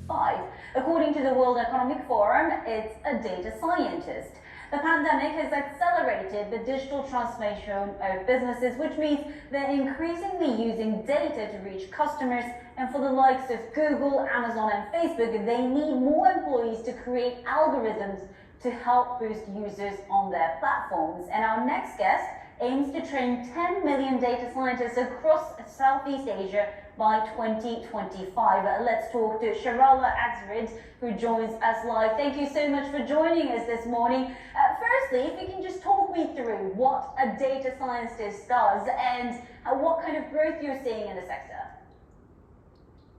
2025. According to the World Economic Forum, it's a data scientist. The pandemic has accelerated the digital transformation of businesses, which means they're increasingly using data to reach customers. And for the likes of Google, Amazon, and Facebook, they need more employees to create algorithms to help boost users on their platforms. And our next guest aims to train 10 million data scientists across Southeast Asia by 2025. Let's talk to Sharala Azrid, who joins us live. Thank you so much for joining us this morning. Firstly, if you can just talk me through what a data scientist does and what kind of growth you're seeing in the sector.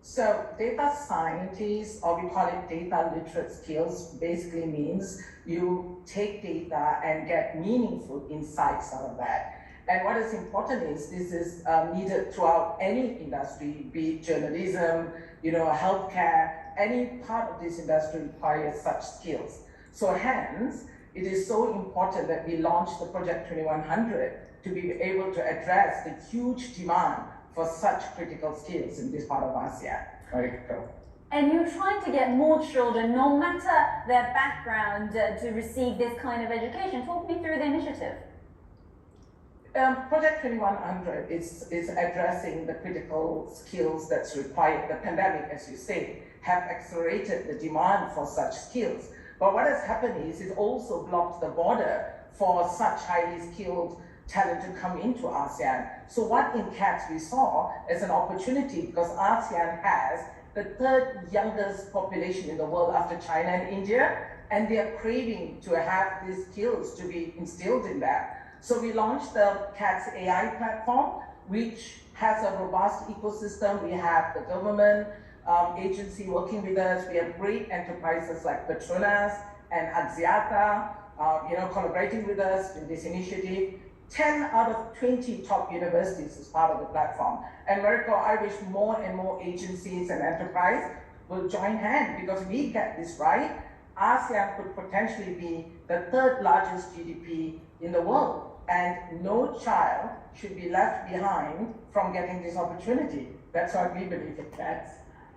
So data scientists, or we call it data literate skills, basically means you take data and get meaningful insights out of that. And what is important is this is needed throughout any industry, be it journalism, healthcare, any part of this industry requires such skills. So hence, it is so important that we launched the Project 2100 to be able to address the huge demand for such critical skills in this part of ASEAN. And you're trying to get more children, no matter their background, to receive this kind of education. Talk me through the initiative. Project 2100 is addressing the critical skills that's required. The pandemic, as you say, have accelerated the demand for such skills. But what has happened is it also blocked the border for such highly skilled talent to come into ASEAN. So what in CADS we saw as an opportunity, because ASEAN has the third youngest population in the world after China and India, and they are craving to have these skills to be instilled in them. So we launched the CADS AI platform, which has a robust ecosystem. We have the government agency working with us. We have great enterprises like Petronas and Axiata, collaborating with us in this initiative. 10 out of 20 top universities is part of the platform. And Merkle, I wish more and more agencies and enterprise will join hands, because we get this right. ASEAN could potentially be the third largest GDP in the world, and no child should be left behind from getting this opportunity. That's what we believe at CADS.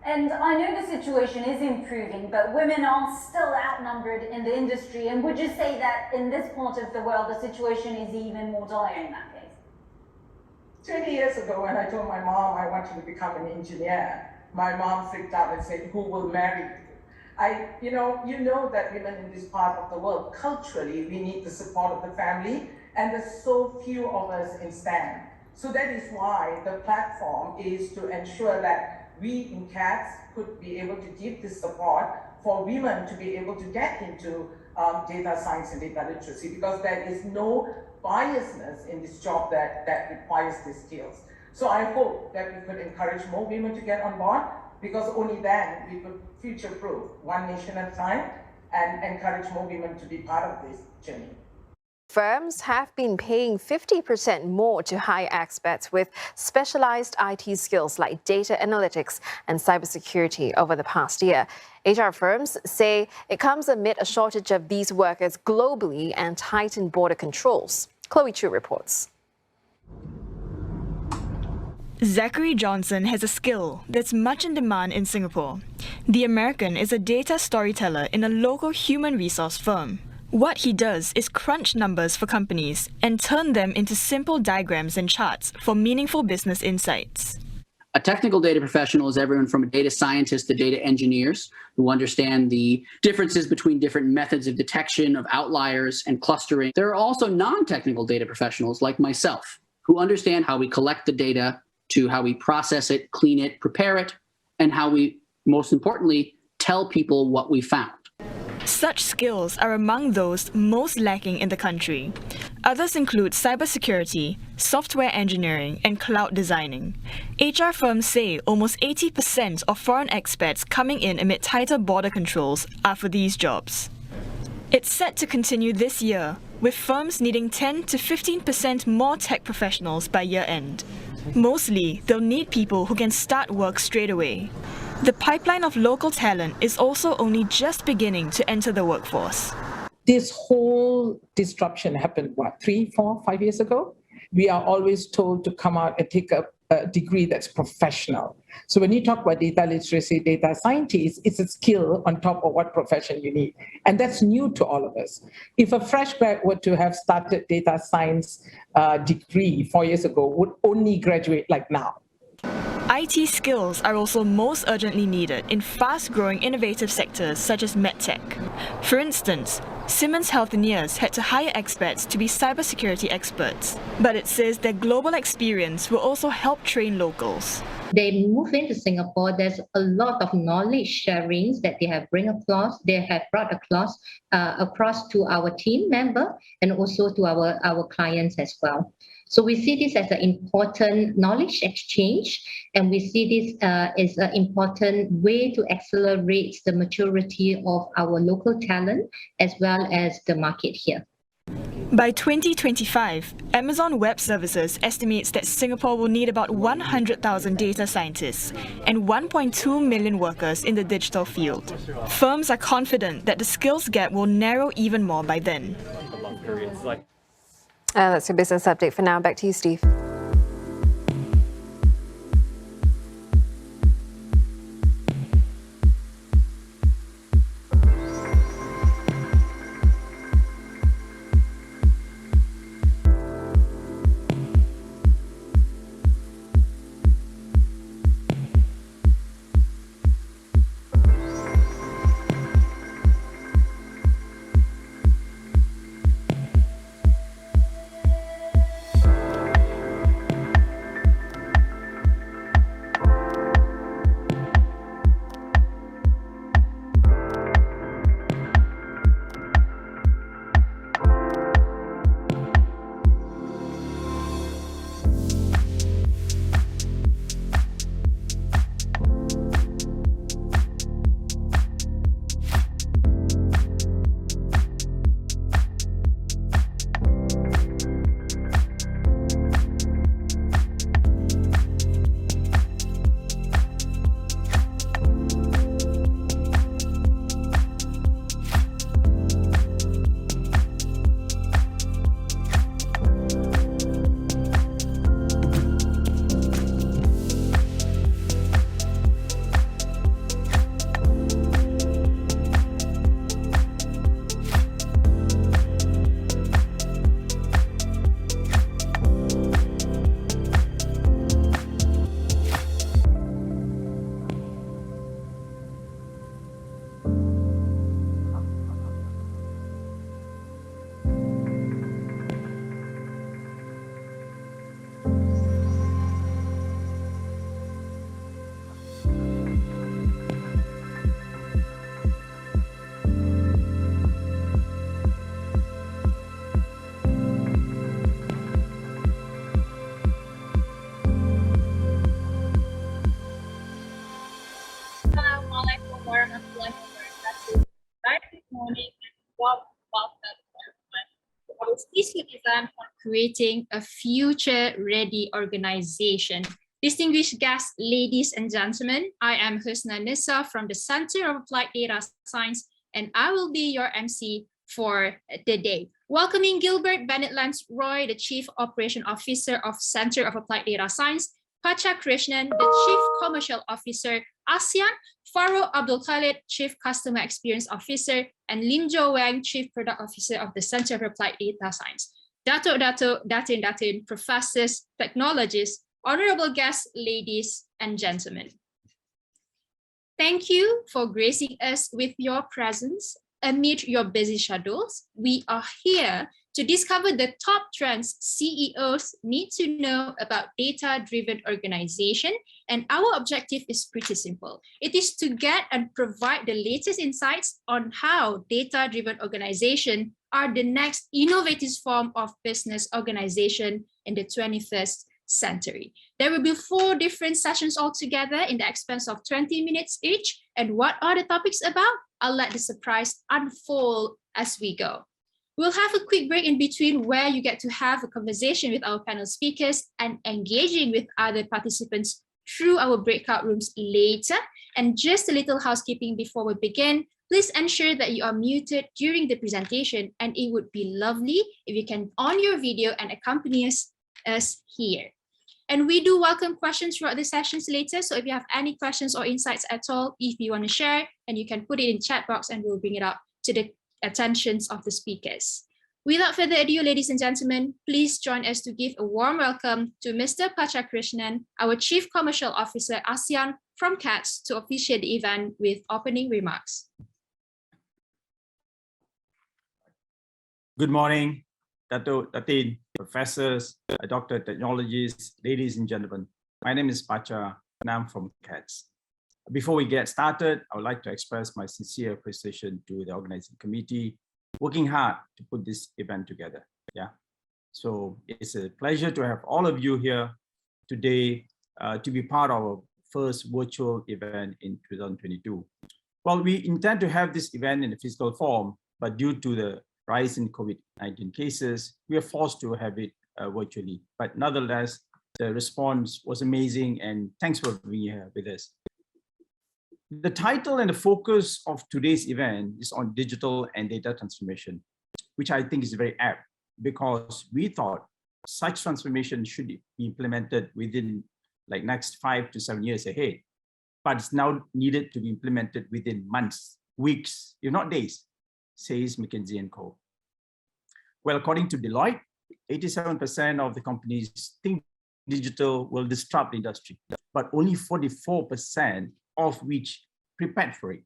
And I know the situation is improving, but women are still outnumbered in the industry. And would you say that in this part of the world, the situation is even more dire in that case? 20 years ago, when I told my mom I wanted to become an engineer, my mom freaked out and said, "Who will marry you?" You know that women in this part of the world, culturally, we need the support of the family, and there's so few of us in STEM. So that is why the platform is to ensure that we in CADS could be able to give this support for women to be able to get into data science and data literacy, because there is no biasness in this job that requires these skills. So I hope that we could encourage more women to get on board, because only then we could future-proof one nation at a time and encourage more women to be part of this journey. Firms have been paying 50% more to hire experts with specialized IT skills like data analytics and cybersecurity over the past year. HR firms say it comes amid a shortage of these workers globally and tightened border controls. Chloe Chu reports. Zachary Johnson has a skill that's much in demand in Singapore. The American is a data storyteller in a local human resource firm. What he does is crunch numbers for companies and turn them into simple diagrams and charts for meaningful business insights. A technical data professional is everyone from a data scientist to data engineers who understand the differences between different methods of detection of outliers and clustering. There are also non-technical data professionals like myself who understand how we collect the data, to how we process it, clean it, prepare it, and how we, most importantly, tell people what we found. Such skills are among those most lacking in the country. Others include cybersecurity, software engineering, and cloud designing. HR firms say almost 80% of foreign expats coming in amid tighter border controls are for these jobs. It's set to continue this year, with firms needing 10 to 15% more tech professionals by year end. Mostly, they'll need people who can start work straight away. The pipeline of local talent is also only just beginning to enter the workforce. This whole disruption happened, 3, 4, 5 years ago? We are always told to come out and take a a degree that's professional. So when you talk about data literacy, data scientist, it's a skill on top of what profession you need. And that's new to all of us. If a fresh grad were to have started data science degree 4 years ago, would only graduate like now. IT skills are also most urgently needed in fast-growing innovative sectors such as medtech. For instance, Siemens Healthineers had to hire experts to be cybersecurity experts, but it says their global experience will also help train locals. They move into Singapore, there's a lot of knowledge sharings that they have brought across to our team member and also to our clients as well. So we see this as an important knowledge exchange, and we see this as an important way to accelerate the maturity of our local talent as well as the market here. By 2025, Amazon Web Services estimates that Singapore will need about 100,000 data scientists and 1.2 million workers in the digital field. Firms are confident that the skills gap will narrow even more by then. That's your business update for now. Back to you, Steve. Our CC design on creating a future-ready organization. Distinguished guests, ladies and gentlemen, I am Krishnan from the Center of Applied Data Science, and I will be your MC for the day. Welcoming Gilbert Bennett Lance Roy, the Chief Operation Officer of Center of Applied Data Science, Pacha Krishnan, the Chief Commercial Officer, ASEAN, Faro Abdul Khalid, Chief Customer Experience Officer, and Limjo Weng, Chief Product Officer of the Center of Applied Data Science. Datin, professors, technologists, honorable guests, ladies and gentlemen. Thank you for gracing us with your presence amid your busy schedules. We are here to discover the top trends CEOs need to know about data-driven organization, and our objective is pretty simple. It is to get and provide the latest insights on how data-driven organization are the next innovative form of business organization in the 21st century. There will be 4 different sessions altogether in the expense of 20 minutes each. And what are the topics about? I'll let the surprise unfold as we go. We'll have a quick break in between where you get to have a conversation with our panel speakers and engaging with other participants through our breakout rooms later. And just a little housekeeping before we begin. Please ensure that you are muted during the presentation, and it would be lovely if you can on your video and accompany us here. And we do welcome questions throughout the sessions later. So if you have any questions or insights at all, if you want to share, and you can put it in the chat box and we'll bring it up to the attentions of the speakers. Without further ado, ladies and gentlemen, please join us to give a warm welcome to Mr. Pacha Krishnan, our Chief Commercial Officer ASEAN from CADS, to officiate the event with opening remarks. Good morning, Dato, Datin, professors, doctor technologists, ladies and gentlemen. My name is Pacha and I'm from CADS. Before we get started, I would like to express my sincere appreciation to the organizing committee working hard to put this event together. So it's a pleasure to have all of you here today to be part of our first virtual event in 2022. Well, we intend to have this event in a physical form, but due to the rise in COVID-19 cases, we are forced to have it virtually. But nonetheless, the response was amazing, and thanks for being here with us. The title and the focus of today's event is on digital and data transformation, which I think is very apt because we thought such transformation should be implemented within like next 5 to 7 years ahead, but it's now needed to be implemented within months, weeks, if not days, says McKinsey & Co. Well, according to Deloitte, 87% of the companies think digital will disrupt the industry, but only 44% of which prepared for it.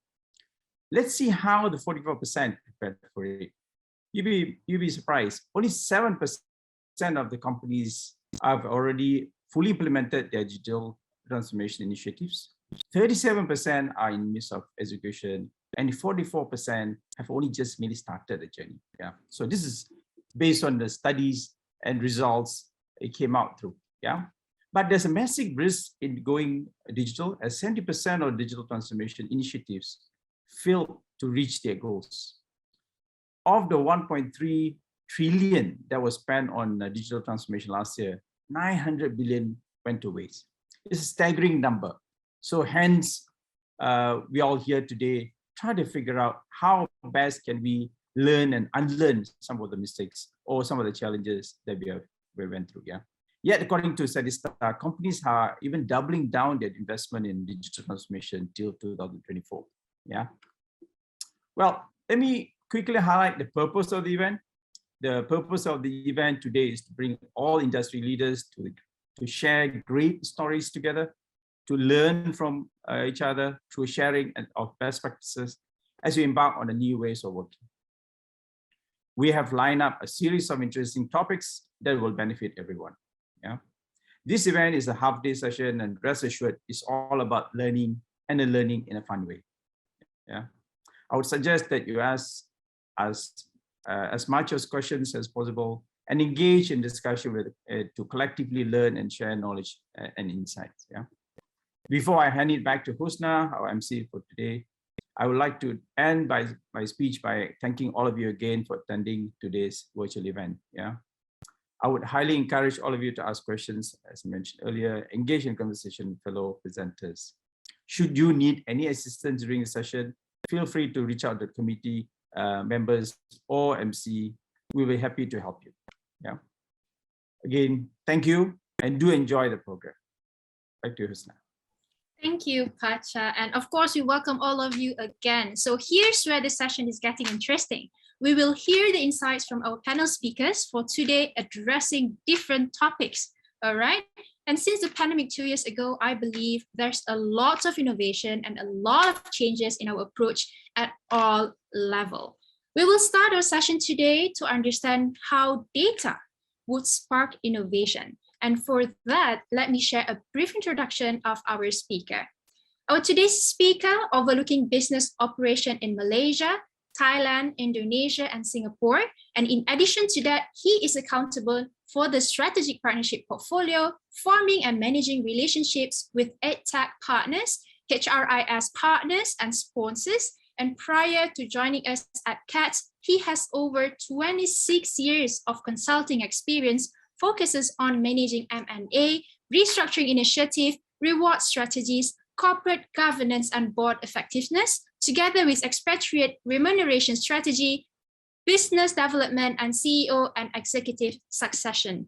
Let's see how the 44% prepared for it. You'll be surprised. Only 7% of the companies have already fully implemented their digital transformation initiatives. 37% are in midst of execution, and 44% have only just merely started the journey. So this is based on the studies and results it came out through. But there's a massive risk in going digital, as 70% of digital transformation initiatives fail to reach their goals. Of the 1.3 trillion that was spent on digital transformation last year, 900 billion went to waste. It's a staggering number. So hence, we all here today try to figure out how best can we learn and unlearn some of the mistakes or some of the challenges that we went through. Yet, according to Statista, companies are even doubling down their investment in digital transformation till 2024. Well, let me quickly highlight the purpose of the event. The purpose of the event today is to bring all industry leaders to share great stories together, to learn from each other through sharing of best practices as we embark on the new ways of working. We have lined up a series of interesting topics that will benefit everyone. This event is a half-day session, and rest assured, it's all about learning and learning in a fun way. I would suggest that you ask as much as questions as possible and engage in discussion with to collectively learn and share knowledge and insights. Before I hand it back to Husna, our MC for today, I would like to end my speech by thanking all of you again for attending today's virtual event. I would highly encourage all of you to ask questions, as mentioned earlier, engage in conversation with fellow presenters. Should you need any assistance during the session, feel free to reach out to the committee members or MC. We'll be happy to help you. Again, thank you and do enjoy the program. Back to you, Husna. Thank you, Pacha. And of course, we welcome all of you again. So here's where the session is getting interesting. We will hear the insights from our panel speakers for today addressing different topics, all right? And since the pandemic 2 years ago, I believe there's a lot of innovation and a lot of changes in our approach at all levels. We will start our session today to understand how data would spark innovation. And for that, let me share a brief introduction of our speaker. Our today's speaker, overlooking business operation in Malaysia, Thailand, Indonesia, and Singapore. And in addition to that, he is accountable for the strategic partnership portfolio, forming and managing relationships with EdTech partners, HRIS partners, and sponsors. And prior to joining us at CADS, he has over 26 years of consulting experience, focuses on managing M&A, restructuring initiative, reward strategies, corporate governance and board effectiveness, together with expatriate remuneration strategy, business development, and CEO and executive succession.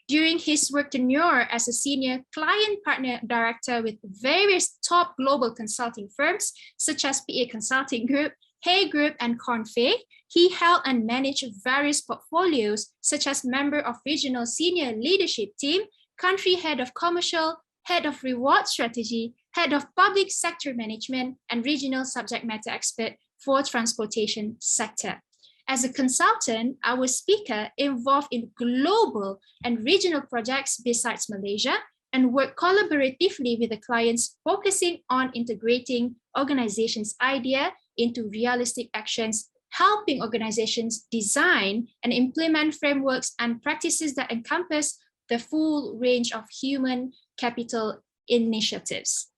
During his work tenure as a senior client partner director with various top global consulting firms, such as PA Consulting Group, Hay Group, and Cornfay, he held and managed various portfolios, such as member of regional senior leadership team, country head of commercial, head of reward strategy, head of public sector management, and regional subject matter expert for transportation sector. As a consultant, our speaker involved in global and regional projects besides Malaysia and worked collaboratively with the clients, focusing on integrating organizations' idea into realistic actions, helping organizations design and implement frameworks and practices that encompass the full range of human capital initiatives.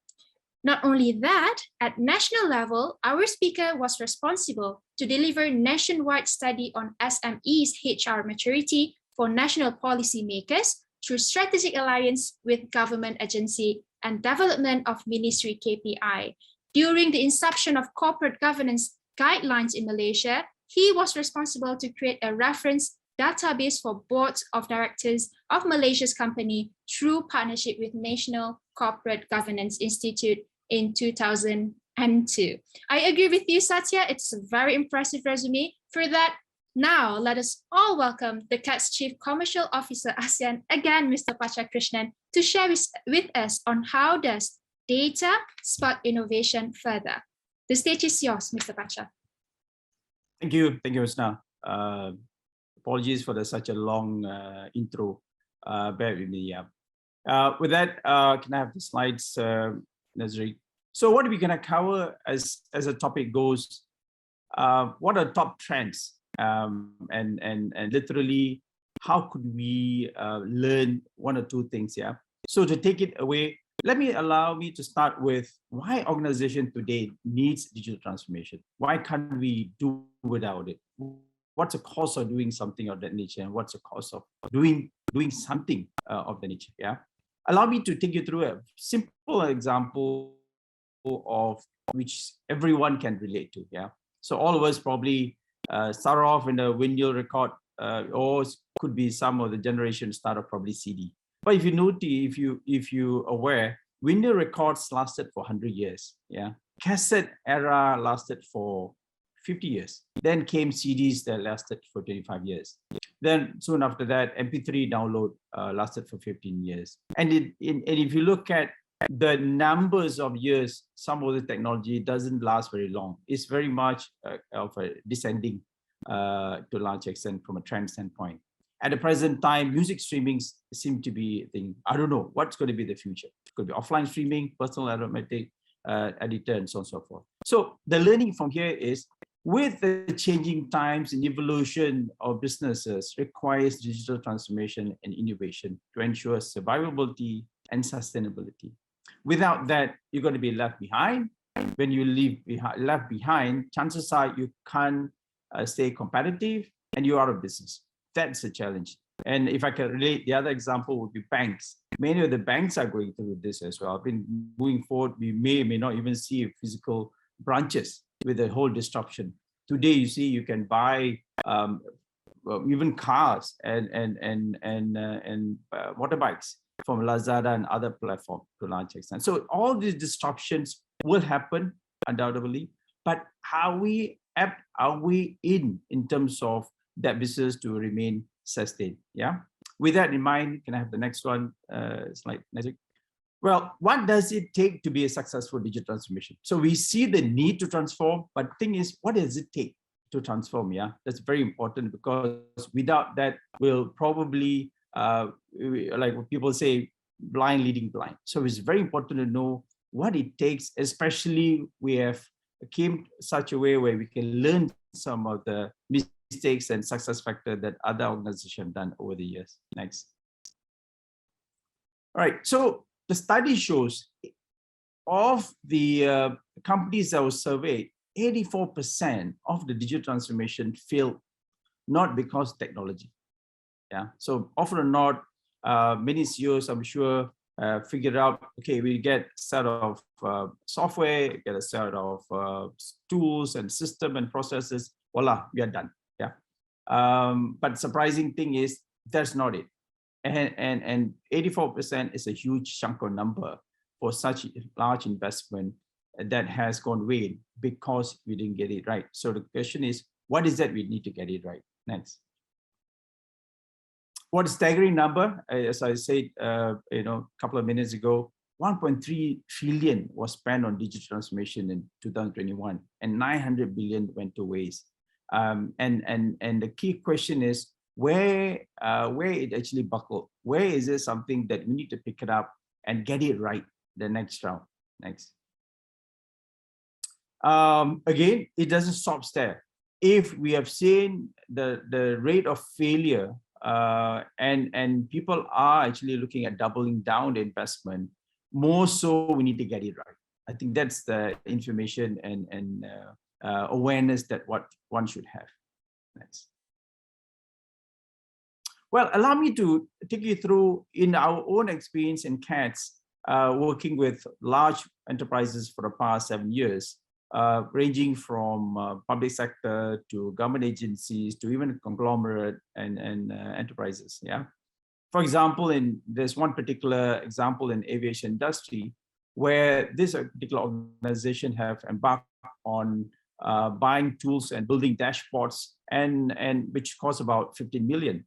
Not only that, at national level, our speaker was responsible to deliver nationwide study on SMEs HR maturity for national policymakers through strategic alliance with government agency and development of ministry KPI. During the inception of corporate governance guidelines in Malaysia, he was responsible to create a reference database for boards of directors of Malaysia's company through partnership with National Corporate Governance Institute in 2002. I agree with you, Satya. It's a very impressive resume. For that, now let us all welcome the CADS Chief Commercial Officer ASEAN, again, Mr. Pacha Krishnan, to share with us on how does data spark innovation further. The stage is yours, Mr. Pacha. Thank you, Husna. Apologies for such a long intro. Bear with me. With that, can I have the slides, Nazri? So what are we going to cover as a topic goes? What are top trends? And literally, how could we learn one or two things? Yeah. So to take it away, allow me to start with why organization today needs digital transformation. Why can't we do without it? What's the cost of doing something of that nature, and what's the cost of doing something of that nature? Yeah. Allow me to take you through a simple example of which everyone can relate to. Yeah. So all of us probably start off in a vinyl record, or could be some of the generation start off probably CD. But if you notice, if you aware, vinyl records lasted for 100 years. Yeah. Cassette era lasted for 50 years. Then came CDs that lasted for 25 years. Then soon after that, MP3 download lasted for 15 years. And if you look at the numbers of years, some of the technology doesn't last very long. It's very much of a descending to a large extent from a trend standpoint. At the present time, music streaming seem to be a thing. I don't know what's going to be the future. It could be offline streaming, personal automatic editor, and so on and so forth. So the learning from here is, with the changing times and evolution of businesses requires digital transformation and innovation to ensure survivability and sustainability. Without that, you're going to be left behind. When you left behind, chances are you can't stay competitive and you're out of business. That's a challenge. And if I can relate, the other example would be banks. Many of the banks are going through this as well. Moving forward, we may not even see physical branches with the whole disruption. Today, you see, you can buy even cars and motorbikes from Lazada and other platforms to a large extent. So all these disruptions will happen undoubtedly, but how apt are we in terms of that business to remain sustained? Yeah. With that in mind, can I have the next one slide, Najib? Well, what does it take to be a successful digital transformation? So we see the need to transform, but the thing is, what does it take to transform? Yeah, that's very important, because without that, we'll probably, like what people say, blind leading blind. So it's very important to know what it takes, especially we have came such a way where we can learn some of the mistakes and success factors that other organizations have done over the years. Next. All right, so the study shows of the companies that were surveyed, 84% of the digital transformation failed, not because of technology. Yeah, so often or not, many CEOs, I'm sure, figured out, okay, we get a set of software, get a set of tools and system and processes, voila, we are done. Yeah. But surprising thing is, that's not it. And 84% is a huge chunk of number for such a large investment that has gone away because we didn't get it right. So the question is, what is that we need to get it right? Next. What a staggering number, as I said, a couple of minutes ago, 1.3 trillion was spent on digital transformation in 2021, and 900 billion went to waste. And the key question is where it actually buckled. Where is there something that we need to pick it up and get it right the next round? Next. Again, it doesn't stop there. If we have seen the rate of failure and people are actually looking at doubling down the investment, more so we need to get it right. I think that's the information and awareness that what one should have. Next. Well, allow me to take you through in our own experience in CADS, working with large enterprises for the past 7 years, ranging from public sector to government agencies to even conglomerate and enterprises. Yeah. For example, there's one particular example in aviation industry where this particular organization have embarked on buying tools and building dashboards and which cost about 15 million.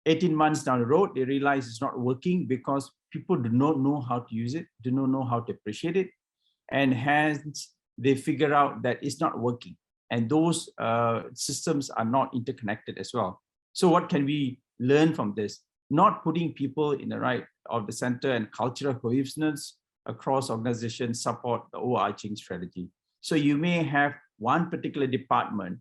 18 months down the road, they realize it's not working because people do not know how to use it, do not know how to appreciate it, and hence they figure out that it's not working. And those systems are not interconnected as well. So what can we learn from this? Not putting people in the right of the center and cultural cohesiveness across organizations support the overarching strategy. So you may have one particular department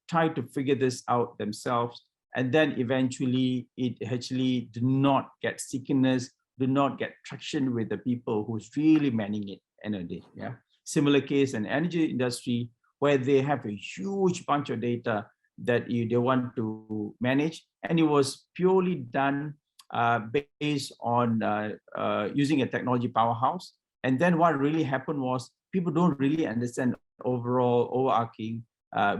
try to figure this out themselves, and then eventually it actually do not get stickiness, do not get traction with the people who's really manning it end of the day. Yeah. Similar case in energy industry where they have a huge bunch of data that they want to manage, and it was purely done based on using a technology powerhouse. And then what really happened was people don't really understand overall overarching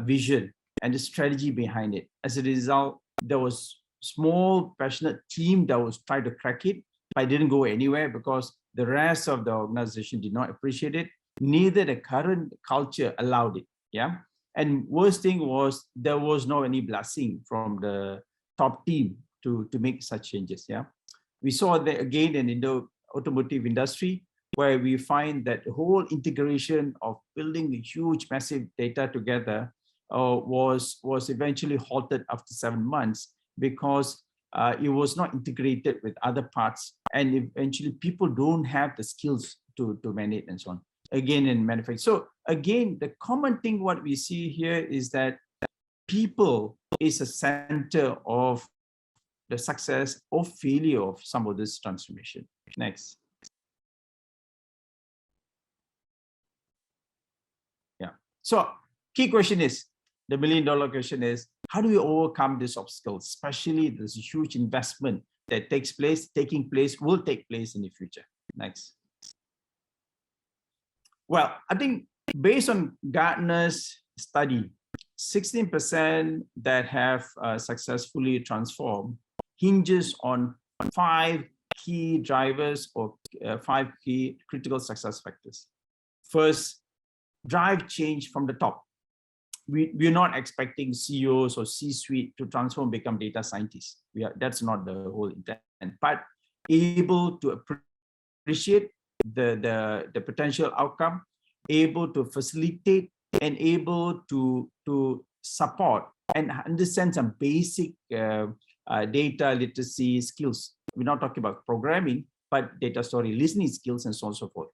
vision and the strategy behind it. As a result, there was small passionate team that was trying to crack it, but it didn't go anywhere because the rest of the organization did not appreciate it. Neither the current culture allowed it. Yeah. And worst thing was there was no any blessing from the top team to make such changes. Yeah. We saw that again in the automotive industry, where we find that the whole integration of building the huge massive data together was eventually halted after 7 months because it was not integrated with other parts, and eventually people don't have the skills to manage and so on. Again in manufacturing. So again, the common thing what we see here is that people is a center of the success or failure of some of this transformation. Next. Yeah. So key question is, the $1 million question is, how do we overcome these obstacles, especially this huge investment that will take place in the future? Next. Well, I think based on Gartner's study, 16% that have successfully transformed hinges on 5 key drivers or 5 key critical success factors. First, drive change from the top. We're not expecting CEOs or C-suite to transform, become data scientists. That's not the whole intent, but able to appreciate the potential outcome, able to facilitate, and able to support and understand some basic data literacy skills. We're not talking about programming, but data story listening skills and so on and so forth.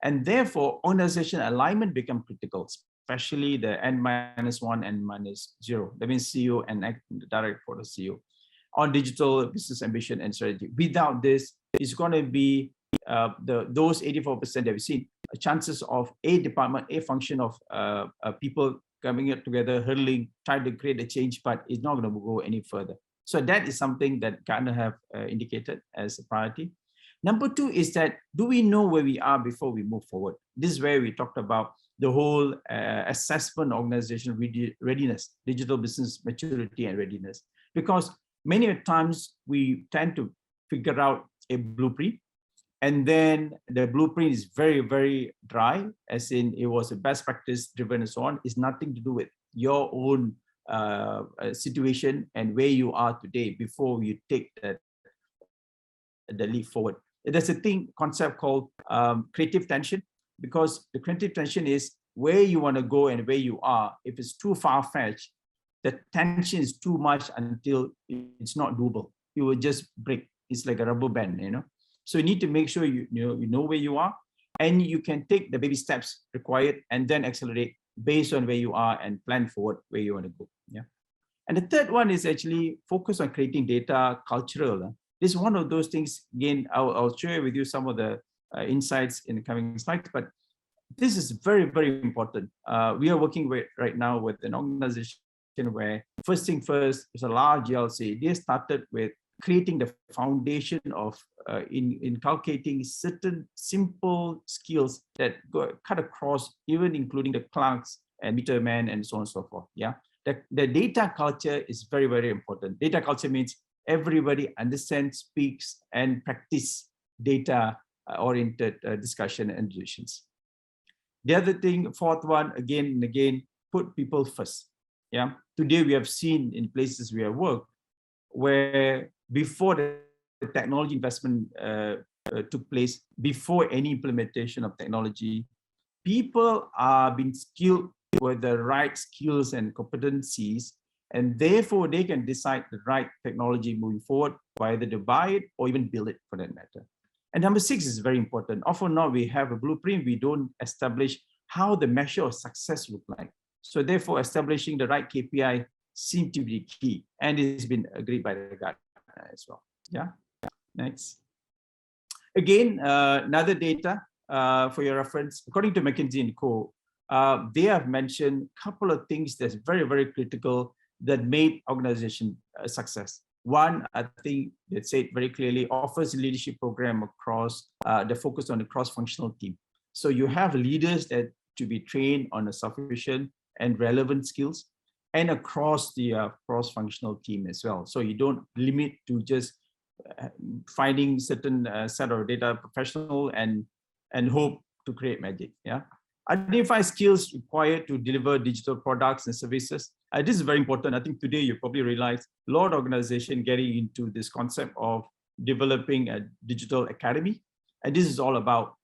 And therefore, organization alignment become critical, especially the N-1, N-0. That means CEO and direct for the CEO on digital business ambition and strategy. Without this, it's going to be those 84% that we've seen, chances of a department, a function of people coming together, hurdling, trying to create a change, but it's not going to go any further. So that is something that Gartner have indicated as a priority. Number 2 is that, do we know where we are before we move forward? This is where we talked about the whole assessment organizational readiness, digital business maturity and readiness. Because many times we tend to figure out a blueprint, and then the blueprint is very, very dry, as in it was a best practice driven and so on. It's nothing to do with your own situation and where you are today before you take the leap forward. There's a concept called creative tension, because the creative tension is where you want to go and where you are. If it's too far-fetched, the tension is too much until it's not doable. You will just break. It's like a rubber band, you know. So you need to make sure you know where you are, and you can take the baby steps required and then accelerate based on where you are and plan forward where you want to go. Yeah. And the third one is actually focus on creating data cultural. This is one of those things. Again, I'll share with you some of the insights in the coming slides, but this is very, very important. We are working right now with an organization where first thing first is a large GLC. They started with creating the foundation of inculcating certain simple skills that cut across, even including the clerks and metermen and so on and so forth. Yeah, the data culture is very, very important. Data culture means everybody understands, speaks, and practice data-oriented discussion and decisions. The other thing, fourth one, again and again, put people first. Yeah, today we have seen in places we have worked where before the technology investment took place, before any implementation of technology, people are being skilled with the right skills and competencies, and therefore they can decide the right technology moving forward, either to buy it or even build it for that matter. And number 6 is very important. Often now we have a blueprint, we don't establish how the measure of success look like. So therefore establishing the right KPI seems to be key, and it's been agreed by the Gartner as well. Yeah, next. Again, another data for your reference, according to McKinsey & Co., they have mentioned a couple of things that's very, very critical that made organization a success. One, I think they said very clearly, offers a leadership program across the focus on the cross-functional team. So you have leaders that to be trained on a sufficient and relevant skills and across the cross-functional team as well. So you don't limit to just finding certain set of data professional and hope to create magic. Yeah. Identify skills required to deliver digital products and services. This is very important. I think today you probably realize a lot of organizations getting into this concept of developing a digital academy. And this is all about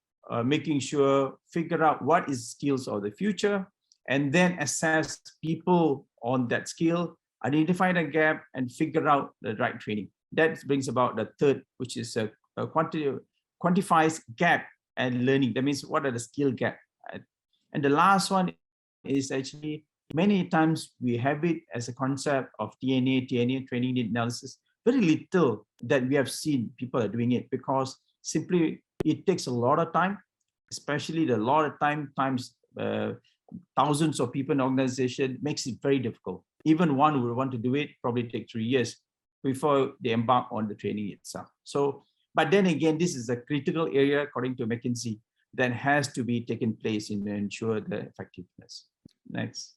making sure, figure out what is skills of the future, and then assess people on that skill, identify the gap, and figure out the right training. That brings about the third, which is a quantifies gap and learning. That means what are the skill gap? And the last one is actually many times we have it as a concept of TNA, training need analysis. Very little that we have seen people are doing it, because simply it takes a lot of time, especially the lot of time times thousands of people in the organization makes it very difficult. Even one who would want to do it probably take 3 years before they embark on the training itself. So, but then again, this is a critical area according to McKinsey that has to be taken place in to ensure the effectiveness. Next.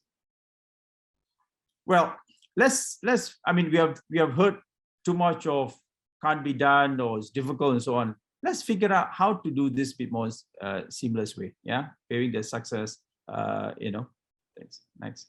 Well, let's. I mean, we have heard too much of can't be done or it's difficult and so on. Let's figure out how to do this a bit more seamless way. Yeah, paving the success. Thanks. Next.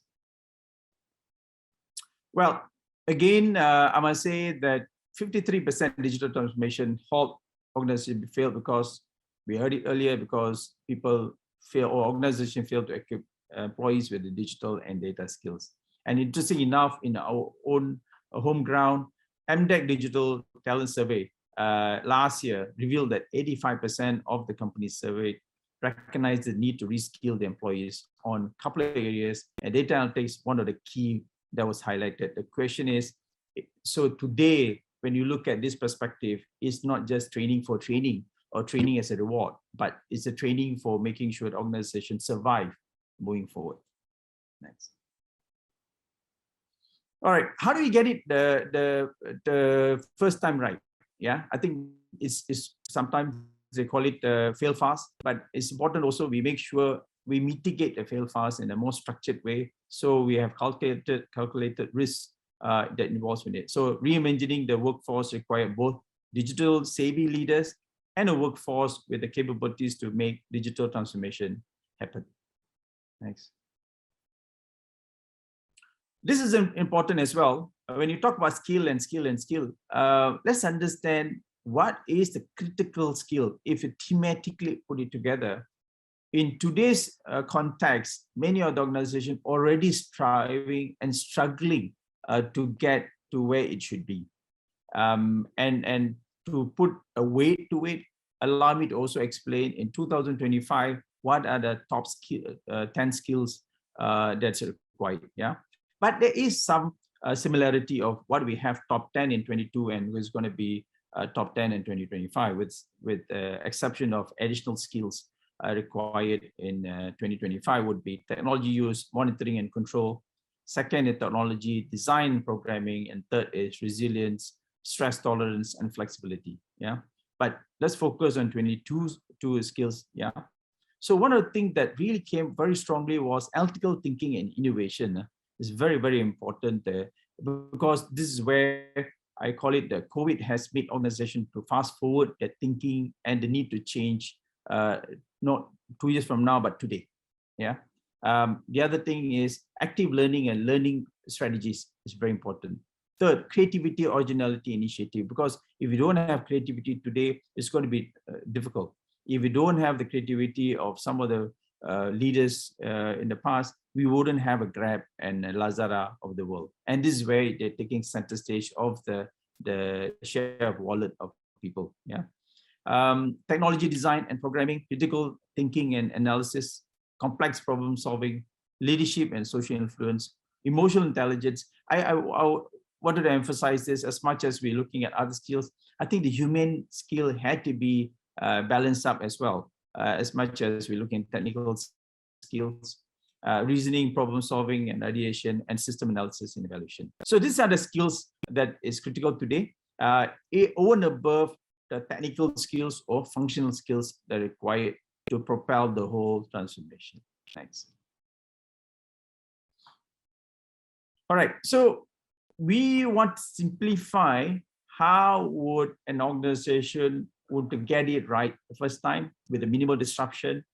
Well, again, I must say that 53% digital transformation halt organization failed because we heard it earlier, because people fail or organization fail to equip employees with the digital and data skills. And interesting enough, in our own home ground, MDEC Digital Talent Survey last year revealed that 85% of the companies surveyed recognized the need to reskill the employees on a couple of areas, and data analytics, one of the key that was highlighted. The question is, so today, when you look at this perspective, it's not just training for training or training as a reward, but it's a training for making sure the organization survive moving forward. Next. All right, how do we get it the first time right? Yeah, I think it's sometimes they call it fail fast, but it's important also we make sure we mitigate the fail fast in a more structured way. So we have calculated risks that involves in it. So reimagining the workforce requires both digital savvy leaders and a workforce with the capabilities to make digital transformation happen. Next. This is important as well. When you talk about skill, let's understand what is the critical skill. If you thematically put it together, in today's context, many of the organizations already striving and struggling to get to where it should be. And to put a weight to it, allow me to also explain in 2025, what are the top 10 skills that's required, yeah? But there is some similarity of what we have top 10 in 22 and was going to be top 10 in 2025 with exception of additional skills required in 2025 would be technology use, monitoring and control. Second is technology design, programming, and third is resilience, stress tolerance, and flexibility. Yeah, but let's focus on 22 skills. Yeah. So one of the things that really came very strongly was analytical thinking and innovation. Is very, very important there, because this is where I call it the COVID has made organization to fast forward their thinking and the need to change, not 2 years from now, but today. Yeah. The other thing is active learning and learning strategies is very important. Third, creativity, originality, initiative, because if you don't have creativity today, it's going to be difficult. If you don't have the creativity of some of the leaders in the past, we wouldn't have a Grab and a Lazada of the world. And this is where they're taking center stage of the share of wallet of people. Yeah. Technology design and programming, critical thinking and analysis, complex problem solving, leadership and social influence, emotional intelligence. I wanted to emphasize this as much as we're looking at other skills. I think the human skill had to be balanced up as well, as much as we're looking at technical skills, reasoning, problem solving, and ideation, and system analysis and evaluation. So these are the skills that is critical today, over and above the technical skills or functional skills that are required to propel the whole transformation. Thanks. All right, so we want to simplify how would an organization would to get it right the first time with a minimal disruption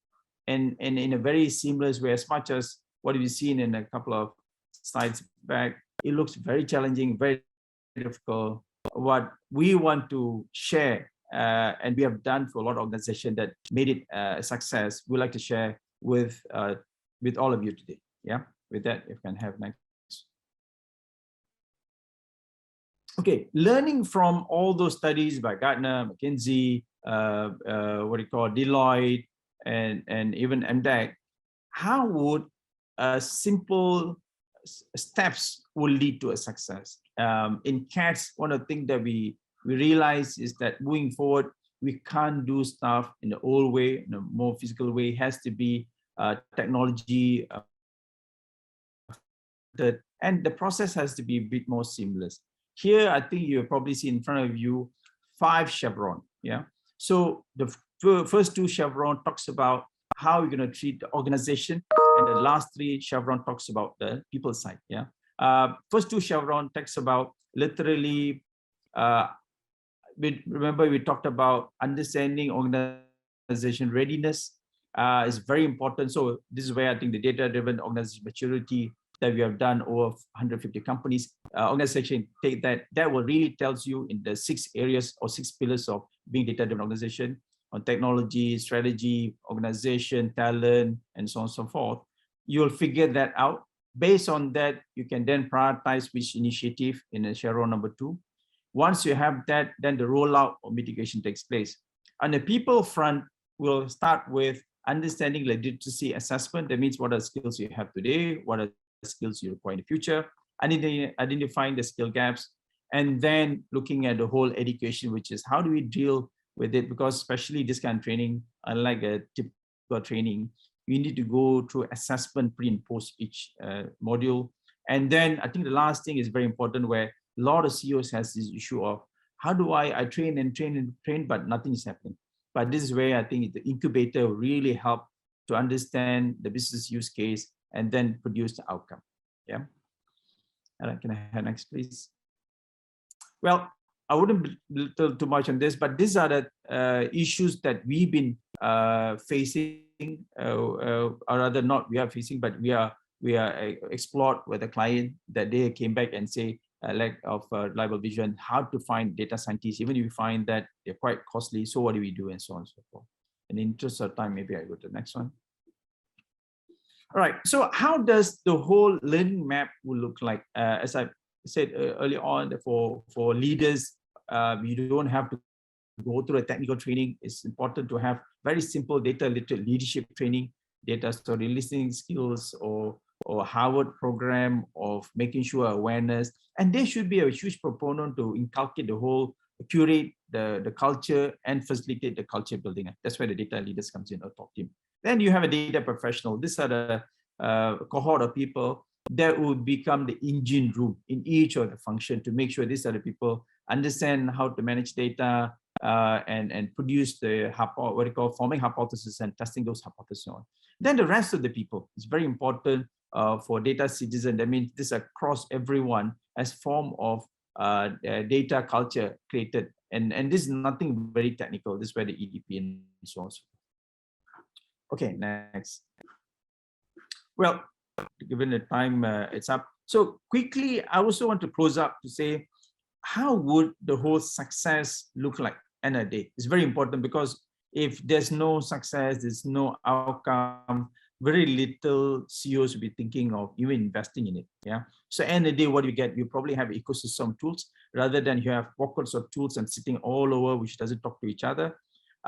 and in a very seamless way, as much as what we've seen in a couple of slides back. It looks very challenging, very difficult. What we want to share, and we have done for a lot of organizations that made it a success, we like to share with all of you today. Yeah, with that, if you can have next. Okay, learning from all those studies by Gartner, McKinsey, Deloitte, and even MDAC, how would simple steps will lead to a success? In CADS, one of the things that we realize is that moving forward, we can't do stuff in the old way, in a more physical way. It has to be technology, and the process has to be a bit more seamless. Here, I think you probably see in front of you 5 chevron. Yeah. So the first 2 chevron talks about how you're going to treat the organization, and the last 3 chevron talks about the people side. Yeah. First 2 chevron talks about literally. Remember we talked about understanding organization readiness is very important. So this is where I think the data-driven organization maturity that we have done over 150 companies, organization take that will really tells you in the 6 areas or 6 pillars of being data-driven organization on technology, strategy, organization, talent, and so on and so forth. You'll figure that out. Based on that, you can then prioritize which initiative in a chevron number 2. Once you have that, then the rollout or mitigation takes place. On the people front, we'll start with understanding literacy assessment. That means what are the skills you have today, what are skills you require in the future, identifying the skill gaps, and then looking at the whole education, which is how do we deal with it? Because especially this kind of training, unlike a typical training, you need to go through assessment pre and post each module. And then I think the last thing is very important, where a lot of CEOs has this issue of how do I train and train and train, but nothing is happening. But this is where I think the incubator will really help to understand the business use case and then produce the outcome. Yeah. Can I have next, please? Well, I wouldn't belittle too much on this, but these are the issues that we've been facing, or rather not we are facing, but we are explored with a client that they came back and say lack of reliable vision, how to find data scientists, even if you find that they're quite costly. So what do we do, and so on and so forth. In the interest of time, maybe I go to the next one. All right. So how does the whole learning map will look like? As I said earlier on, for leaders, you don't have to go through a technical training. It's important to have very simple data literate leadership training, data story listening skills, or Harvard program of making sure awareness. And they should be a huge proponent to inculcate the whole, curate the culture and facilitate the culture building. That's where the data leaders comes in, or top team. Then you have a data professional. These are the cohort of people that would become the engine room in each of the function to make sure these are the people understand how to manage data and produce the what we call forming hypothesis and testing those hypotheses on. Then the rest of the people is very important for data citizen. That means this across everyone as form of data culture created. And this is nothing very technical. This is where the EDP and so on. Okay, next. Well, given the time, it's up. So quickly, I also want to close up to say, how would the whole success look like in a day? It's very important, because if there's no success, there's no outcome, very little CEOs will be thinking of even investing in it. Yeah. So end of the day, what you get, you probably have ecosystem tools rather than you have pockets of tools and sitting all over, which doesn't talk to each other.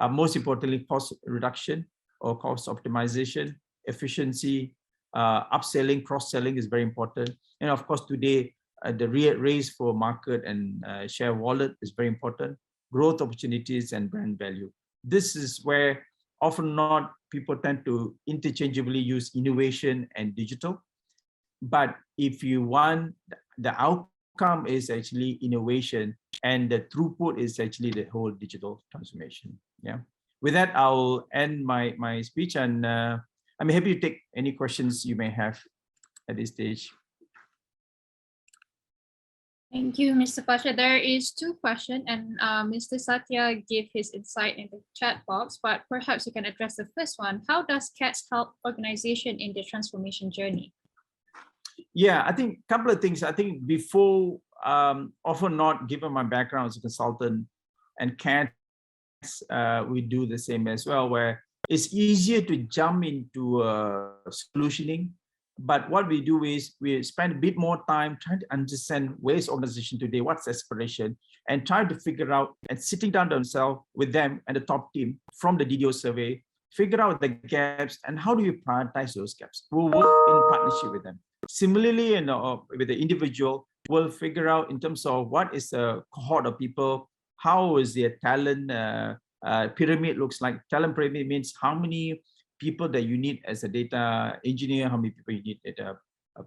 Most importantly, cost reduction or cost optimization, efficiency, upselling, cross-selling is very important. And of course, today, the race for market and share wallet is very important. Growth opportunities and brand value. This is where often not people tend to interchangeably use innovation and digital. But if you want, the outcome is actually innovation, and the throughput is actually the whole digital transformation. Yeah. With that, I'll end my speech, and I'm happy to take any questions you may have at this stage. Thank you, Mr. Pacha. There is two questions, and Mr. Satya gave his insight in the chat box, but perhaps you can address the first one. How does CADS help organization in their transformation journey? Yeah, I think a couple of things. I think before, often not, given my background as a consultant and CADS, we do the same as well, where it's easier to jump into solutioning. But what we do is we spend a bit more time trying to understand where's organization today, what's aspiration, and try to figure out and sitting down themselves with them and the top team from the DDO survey, figure out the gaps and how do you prioritize those gaps. We'll work in partnership with them. Similarly, with the individual, we'll figure out in terms of what is a cohort of people, how is their talent pyramid looks like. Talent pyramid means how many people that you need as a data engineer, how many people you need data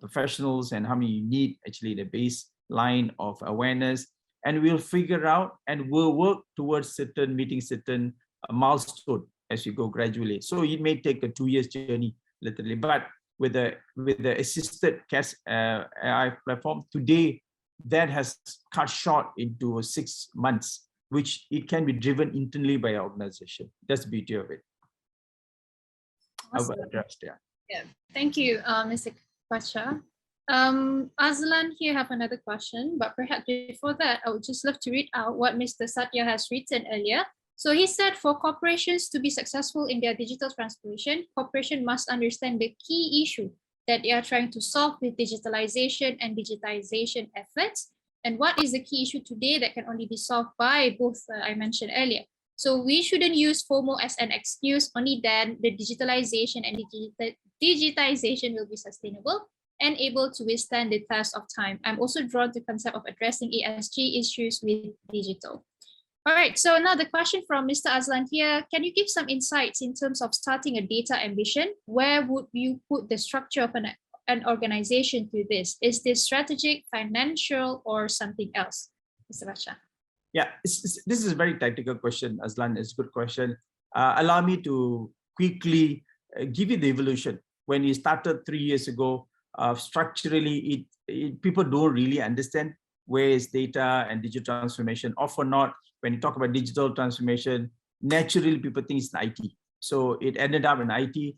professionals, and how many you need actually the baseline of awareness. And we'll figure out and we'll work towards meeting certain milestone as we go gradually. So it may take a 2 years journey, literally, but with the assisted CADS AI platform today, that has cut short into 6 months, which it can be driven internally by our organization. That's the beauty of it. Awesome. Yeah. Thank you, Mr. Pacha. Azlan here have another question, but perhaps before that, I would just love to read out what Mr. Satya has written earlier. So he said, for corporations to be successful in their digital transformation, corporation must understand the key issue that they are trying to solve with digitalization and digitization efforts. And what is the key issue today that can only be solved by both I mentioned earlier. So we shouldn't use FOMO as an excuse, only then the digitalization and digitization will be sustainable and able to withstand the test of time. I'm also drawn to the concept of addressing ESG issues with digital. All right, so now the question from Mr. Azlan here, can you give some insights in terms of starting a data ambition? Where would you put the structure of an organization to this? Is this strategic, financial, or something else? Mr. Pacha. Yeah, this is a very technical question, Azlan. It's a good question. Allow me to quickly give you the evolution. When we started 3 years ago, structurally, people don't really understand where is data and digital transformation. Often not, when you talk about digital transformation, naturally people think it's IT. So it ended up in IT.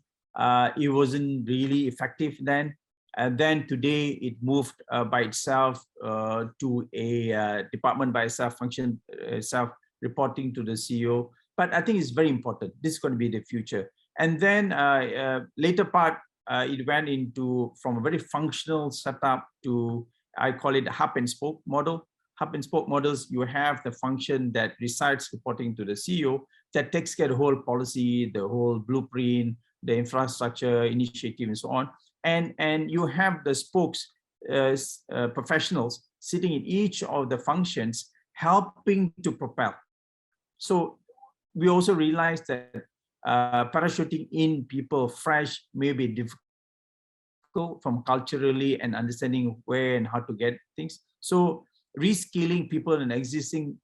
It wasn't really effective then. And then today it moved by itself to a department by itself, function self-reporting to the CEO. But I think it's very important. This is going to be the future. And then later part, it went into from a very functional setup to, I call it a hub and spoke model. Hub and spoke models, you have the function that resides reporting to the CEO that takes care of the whole policy, the whole blueprint, the infrastructure initiative, and so on. And you have the spokes professionals sitting in each of the functions helping to propel. So we also realized that parachuting in people fresh may be difficult from culturally and understanding where and how to get things. So reskilling people in existing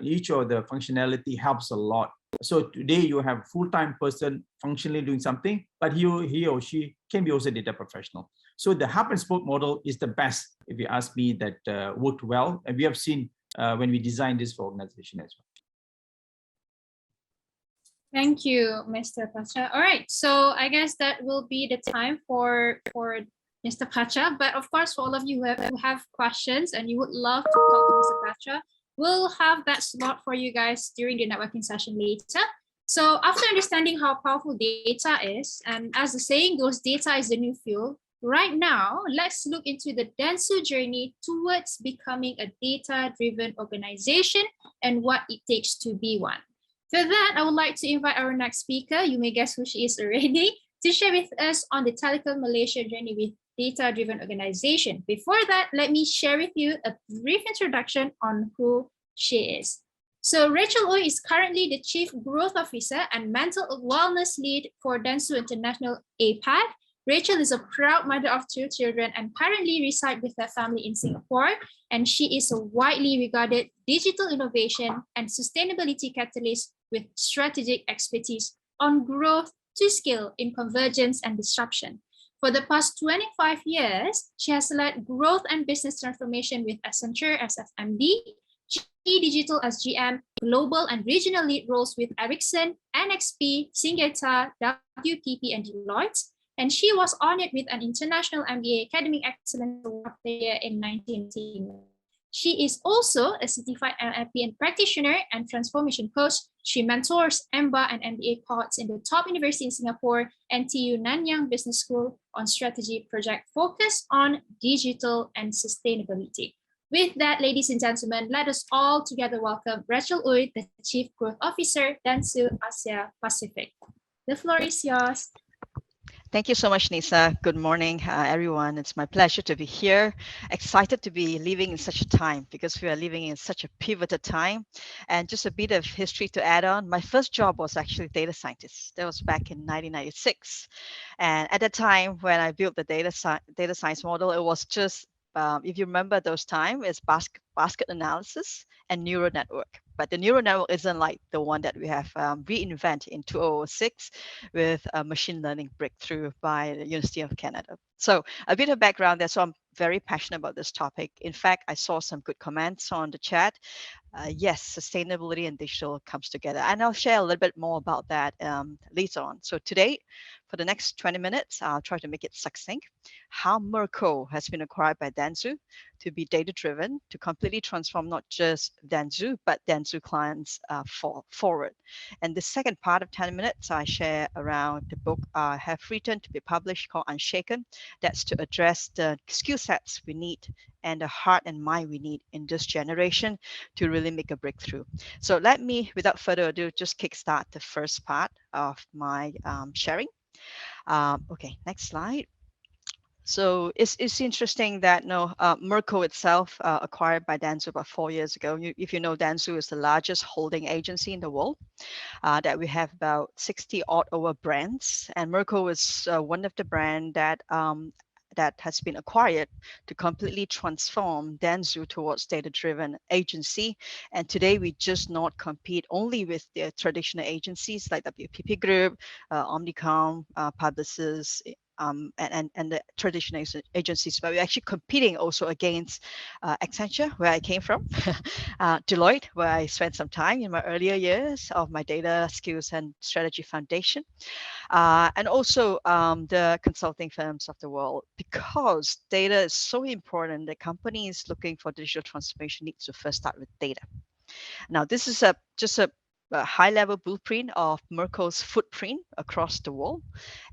each of the functionality helps a lot. So today you have a full-time person functionally doing something, but he or she can be also a data professional. So the hub and spoke model is the best, if you ask me, that worked well. And we have seen when we designed this for organization as well. Thank you, Mr. Pacha. All right, so I guess that will be the time for Mr. Pacha. But of course, for all of you who have questions and you would love to talk to Mr. Pacha, we'll have that slot for you guys during the networking session later. So after understanding how powerful data is, and as the saying goes, data is the new fuel. Right now, let's look into the dentsu journey towards becoming a data-driven organization and what it takes to be one. For that, I would like to invite our next speaker, you may guess who she is already, to share with us on the Telecom Malaysia journey with data-driven organization. Before that, let me share with you a brief introduction on who she is. So Rachel Ooi is currently the Chief Growth Officer and Mental Wellness Lead for dentsu International APAC. Rachel is a proud mother of 2 children and currently resides with her family in Singapore. And she is a widely regarded digital innovation and sustainability catalyst with strategic expertise on growth to scale in convergence and disruption. For the past 25 years, she has led growth and business transformation with Accenture as FMD, G Digital as GM, global and regional lead roles with Ericsson, NXP, Syngenta, WPP, and Deloitte. And she was honored with an International MBA Academic Excellence Award in 1989. She is also a certified NLP and practitioner and transformation coach. She mentors MBA and MBA cohorts in the top university in Singapore, NTU Nanyang Business School, on strategy project focused on digital and sustainability. With that, ladies and gentlemen, let us all together welcome Rachel Ooi, the Chief Growth Officer, dentsu Asia Pacific. The floor is yours. Thank you so much, Nisa. Good morning, everyone. It's my pleasure to be here. Excited to be living in such a time because we are living in such a pivotal time. And just a bit of history to add on. My first job was actually data scientist. That was back in 1996. And at that time, when I built the data science model, it was just, if you remember those times, it's basket analysis and neural network. But the neural network isn't like the one that we have reinvented in 2006 with a machine learning breakthrough by the University of Canada. So a bit of background there. So I'm very passionate about this topic. In fact, I saw some good comments on the chat. Yes, sustainability and digital comes together. And I'll share a little bit more about that later on. So today, for the next 20 minutes, I'll try to make it succinct. How Merkle has been acquired by dentsu to be data-driven, to completely transform not just dentsu, but dentsu clients forward. And the second part of 10 minutes, I share around the book I have written to be published called Unshaken. That's to address the skill sets we need and the heart and mind we need in this generation to really make a breakthrough. So let me, without further ado, just kickstart the first part of my sharing. Okay, next slide. So it's interesting that Merkle itself acquired by dentsu about 4 years ago. If you know, dentsu is the largest holding agency in the world. That we have about 60 odd over brands, and Merkle is one of the brand that that has been acquired to completely transform dentsu towards data-driven agency. And today we just not compete only with the traditional agencies like WPP Group, Omnicom, Publicis, and the traditional agencies, but we're actually competing also against Accenture, where I came from, Deloitte, where I spent some time in my earlier years of my data skills and strategy foundation, and also the consulting firms of the world, because data is so important. The companies looking for digital transformation needs to first start with data. Now, this is just a high-level blueprint of Merkle's footprint across the world,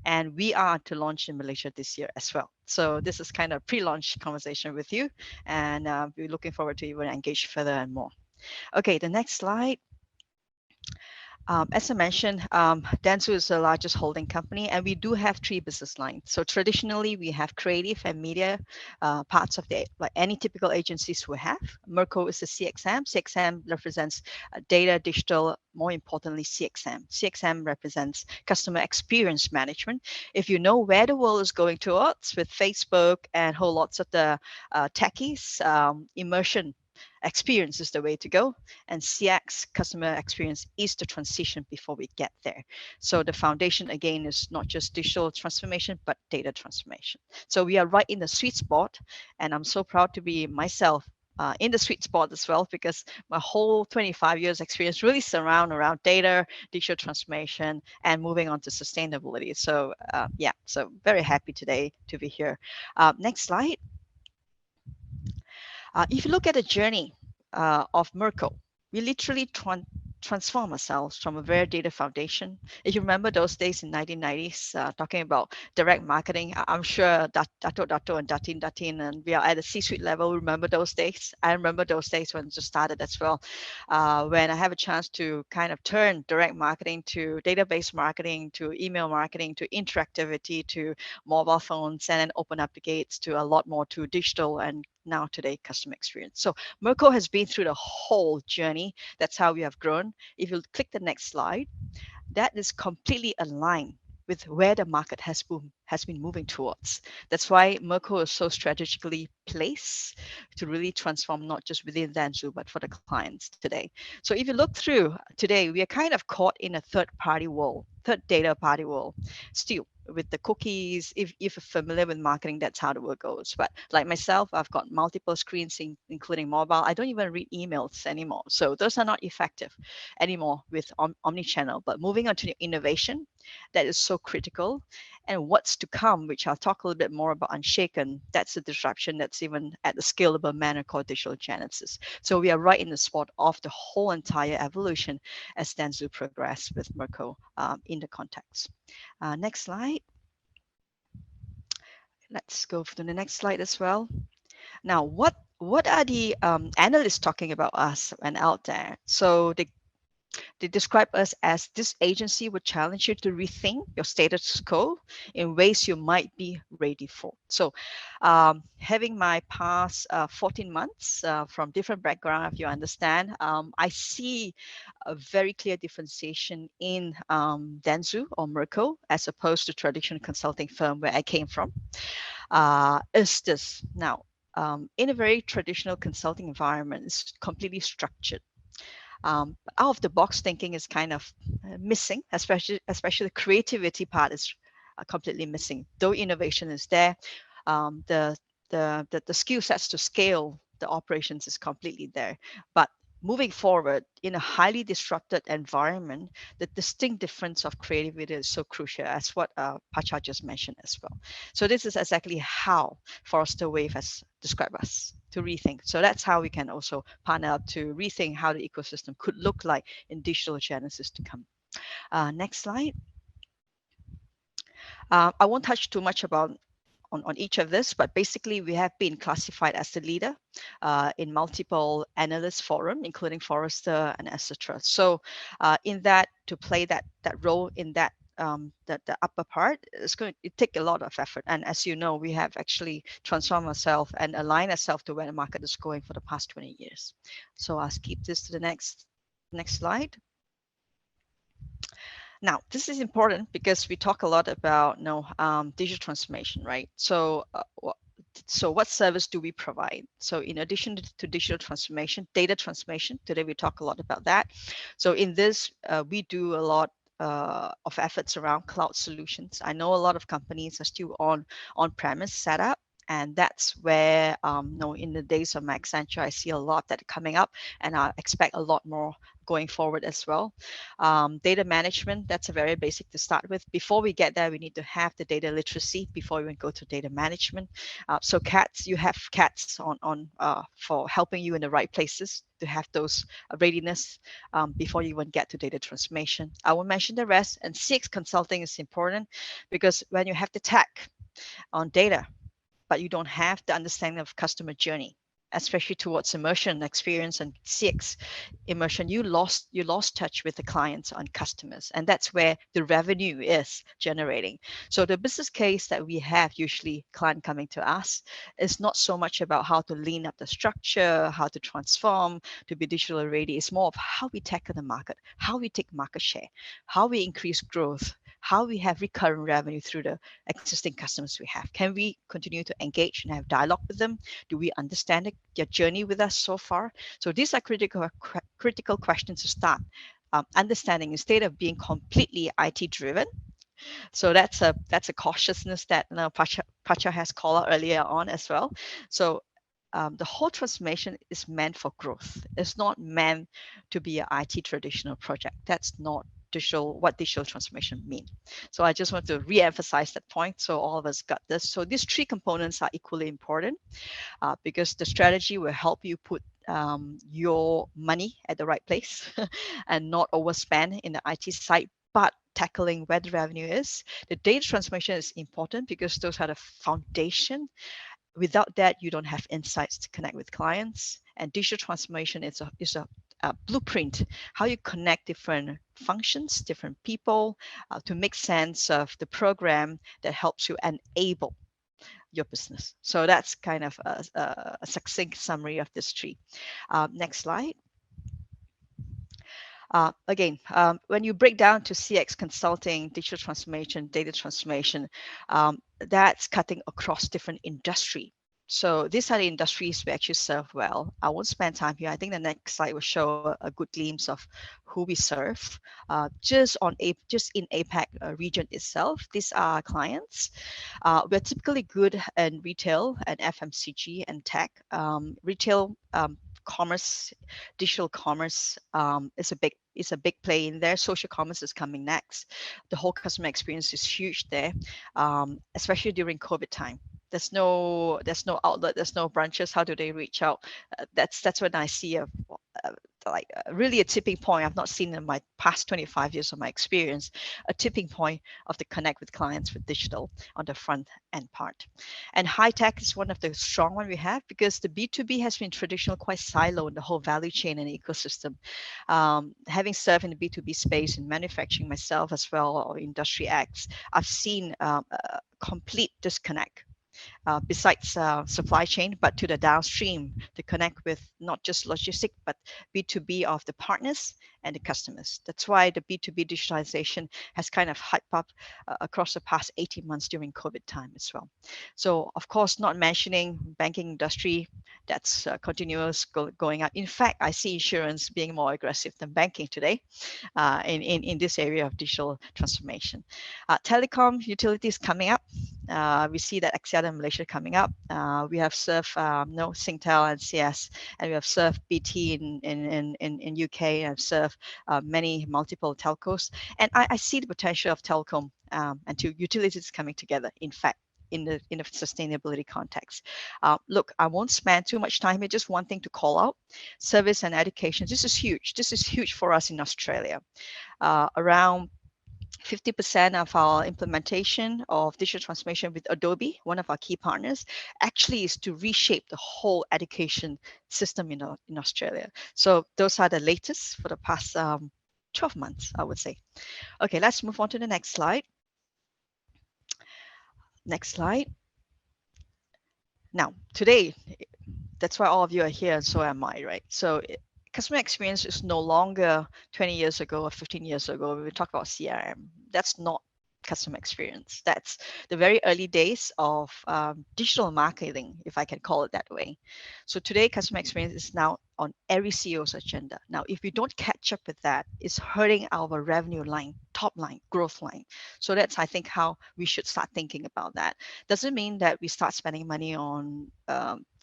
and we are to launch in Malaysia this year as well. So this is kind of pre-launch conversation with you, and we're looking forward to even engage further and more. Okay, the next slide. As I mentioned, dentsu is the largest holding company, and we do have 3 business lines. So traditionally, we have creative and media parts of the, like any typical agencies will have. Merkle is the CXM. CXM represents data, digital, more importantly, CXM. CXM represents customer experience management. If you know where the world is going towards with Facebook and whole lots of the techies, immersion experience is the way to go, and CX, customer experience, is the transition before we get there. So the foundation again is not just digital transformation but data transformation. So we are right in the sweet spot, and I'm so proud to be myself in the sweet spot as well, because my whole 25 years experience really surround around data, digital transformation, and moving on to sustainability. So yeah, so very happy today to be here. Next slide. If you look at the journey of Merkle, we literally transform ourselves from a very data foundation. If you remember those days in 1990s, talking about direct marketing, I'm sure Dato and Datin, and we are at the C-suite level. Remember those days? I remember those days when it just started as well. When I have a chance to kind of turn direct marketing to database marketing, to email marketing, to interactivity, to mobile phones, and then open up the gates to a lot more to digital and now today customer experience. So Merkle has been through the whole journey. That's how we have grown. If you click the next slide, that is completely aligned with where the market has been moving towards. That's why Merkle is so strategically placed to really transform not just within dentsu but for the clients today. So if you look through today, we are kind of caught in a third data party world still, with the cookies. If you're familiar with marketing, that's how the world goes. But like myself, I've got multiple screens, including mobile. I don't even read emails anymore. So those are not effective anymore with omnichannel. But moving on to the innovation, that is so critical. And what's to come, which I'll talk a little bit more about Unshaken, that's a disruption that's even at the scalable manner called digital genesis. So we are right in the spot of the whole entire evolution as dentsu progress with Merkle in the context. Next slide. Let's go to the next slide as well. Now, what are the analysts talking about us and out there? So they describe us as this agency would challenge you to rethink your status quo in ways you might be ready for. So having my past 14 months from different backgrounds, if you understand, I see a very clear differentiation in dentsu or Merkle as opposed to traditional consulting firm where I came from. Is this now in a very traditional consulting environment, it's completely structured. Out of the box thinking is kind of missing, especially the creativity part is completely missing. Though innovation is there, the skill sets to scale the operations is completely there. But moving forward in a highly disrupted environment, the distinct difference of creativity is so crucial, as what Pacha just mentioned as well. So this is exactly how Forrester Wave has described us to rethink. So that's how we can also partner up to rethink how the ecosystem could look like in digital genesis to come. Next slide. I won't touch too much about on each of this, but basically we have been classified as the leader in multiple analyst forum, including Forrester and etc. So in that, to play that role in that the upper part, is going to take a lot of effort. And as you know, we have actually transformed ourselves and aligned ourselves to where the market is going for the past 20 years. So I'll skip this to the next slide. Now, this is important because we talk a lot about digital transformation, right? So, what service do we provide? So, in addition to digital transformation, data transformation, today we talk a lot about that. So, in this, we do a lot of efforts around cloud solutions. I know a lot of companies are still on-premise setup, and that's where, in the days of my Accenture, I see a lot that are coming up, and I expect a lot more going forward as well. Data management, that's a very basic to start with. Before we get there, we need to have the data literacy before we go to data management. So CADS, you have CADS on for helping you in the right places to have those readiness before you even get to data transformation. I will mention the rest, and CX consulting is important because when you have the tech on data, but you don't have the understanding of customer journey, especially towards immersion experience and CX immersion, you lost touch with the clients and customers, and that's where the revenue is generating. So the business case that we have, usually client coming to us, is not so much about how to lean up the structure, how to transform to be digital ready. It's more of how we tackle the market, how we take market share, how we increase growth, how we have recurring revenue through the existing customers we have. Can we continue to engage and have dialogue with them? Do we understand their journey with us so far? So these are critical questions to start understanding instead of being completely IT driven. So that's a cautiousness that Pacha has called out earlier on as well. So the whole transformation is meant for growth. It's not meant to be an IT traditional project. That's not what digital transformation mean. So I just want to re-emphasize that point. So all of us got this. So these three components are equally important because the strategy will help you put your money at the right place and not overspend in the IT side, but tackling where the revenue is. The data transformation is important because those are the foundation. Without that, you don't have insights to connect with clients. And digital transformation is a blueprint, how you connect different functions, different people to make sense of the program that helps you enable your business. So that's kind of a succinct summary of this tree. Next slide. Again, when you break down to CX consulting, digital transformation, data transformation, that's cutting across different industry. So these are the industries we actually serve well. I won't spend time here. I think the next slide will show a good glimpse of who we serve. Just in APAC region itself, these are clients. We're typically good in retail and FMCG and tech. Retail commerce, digital commerce is a big play in there. Social commerce is coming next. The whole customer experience is huge there, especially during COVID time. There's no outlet, there's no branches. How do they reach out? That's when I see really a tipping point. I've not seen in my past 25 years of my experience, a tipping point of the connect with clients with digital on the front end part. And high tech is one of the strong one we have because the B2B has been traditional quite silo in the whole value chain and ecosystem. Having served in the B2B space in manufacturing myself as well, or Industry X, I've seen a complete disconnect. Besides supply chain, but to the downstream to connect with not just logistics, but B2B of the partners and the customers. That's why the B2B digitalization has kind of hyped up across the past 18 months during COVID time as well. So of course, not mentioning banking industry, that's continuous going up. In fact, I see insurance being more aggressive than banking today in this area of digital transformation. Telecom, utilities coming up. We see that ASEAN and Malaysia coming up. We have served Singtel and CS, and we have served BT in UK, and have served many multiple telcos. And I see the potential of telecom and to utilities coming together, in fact, in the sustainability context. Look, I won't spend too much time here. Just one thing to call out: service and education. This is huge. This is huge for us in Australia. Around 50% of our implementation of digital transformation with Adobe, one of our key partners, actually is to reshape the whole education system in Australia. So those are the latest for the past 12 months, I would say. Okay, let's move on to the next slide. Next slide. Now, today, that's why all of you are here, and so am I, right? So customer experience is no longer 20 years ago or 15 years ago when we talk about CRM. That's not customer experience. That's the very early days of digital marketing, if I can call it that way. So today, customer experience is now on every CEO's agenda. Now, if we don't catch up with that, it's hurting our revenue line, top line, growth line. So that's, I think, how we should start thinking about that. Doesn't mean that we start spending money on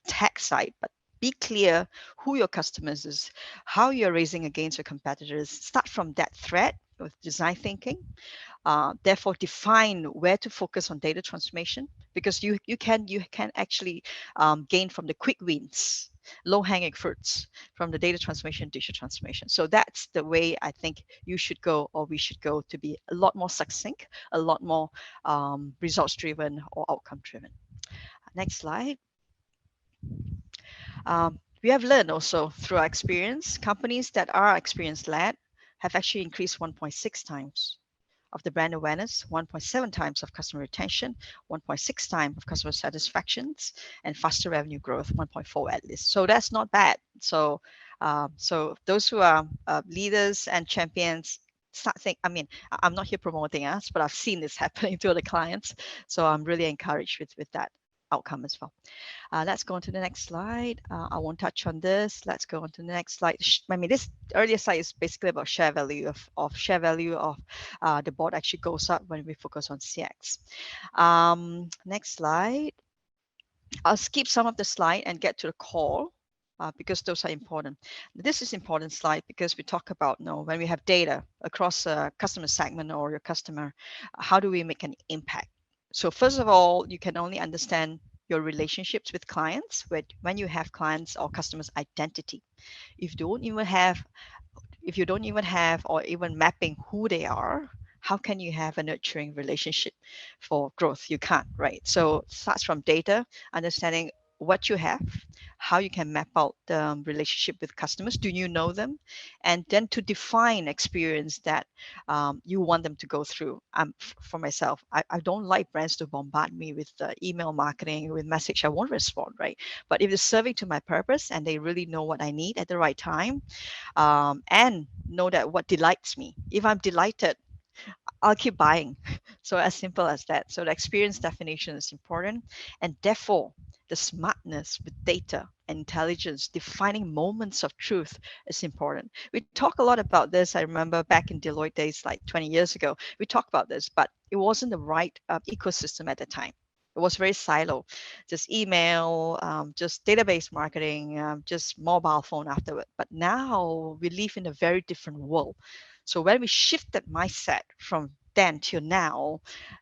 tech side, but be clear who your customers is, how you're raising against your competitors. Start from that thread with design thinking. Therefore, define where to focus on data transformation, because you can actually gain from the quick wins, low-hanging fruits from the data transformation, digital transformation. So that's the way I think you should go, or we should go, to be a lot more succinct, a lot more results-driven or outcome-driven. Next slide. We have learned also through our experience, companies that are experience-led have actually increased 1.6 times of the brand awareness, 1.7 times of customer retention, 1.6 times of customer satisfactions, and faster revenue growth, 1.4 at least. So that's not bad. So, so those who are leaders and champions, start think. I mean, I'm not here promoting us, but I've seen this happening to other clients. So I'm really encouraged with that outcome as well. Let's go on to the next slide. I won't touch on this. Let's go on to the next slide. I mean, this earlier slide is basically about share value of share value of the board actually goes up when we focus on CX. Next slide. I'll skip some of the slide and get to the core. Because those are important. This is important slide because we talk about, when we have data across a customer segment or your customer, how do we make an impact? So first of all, you can only understand your relationships with clients when you have clients or customers' identity. If you don't even have or even mapping who they are, how can you have a nurturing relationship for growth? You can't, right? So it starts from data, understanding what you have, how you can map out the relationship with customers. Do you know them? And then to define experience that you want them to go through. For myself, I don't like brands to bombard me with email marketing, with message. I won't respond, right? But if it's serving to my purpose and they really know what I need at the right time, and know that what delights me. If I'm delighted, I'll keep buying. So as simple as that. So the experience definition is important, and therefore the smartness with data and intelligence, defining moments of truth is important. We talk a lot about this. I remember back in Deloitte days, like 20 years ago, we talked about this, but it wasn't the right ecosystem at the time. It was very silo, just email, just database marketing, just mobile phone afterward. But now we live in a very different world. So when we shift that mindset from then till now,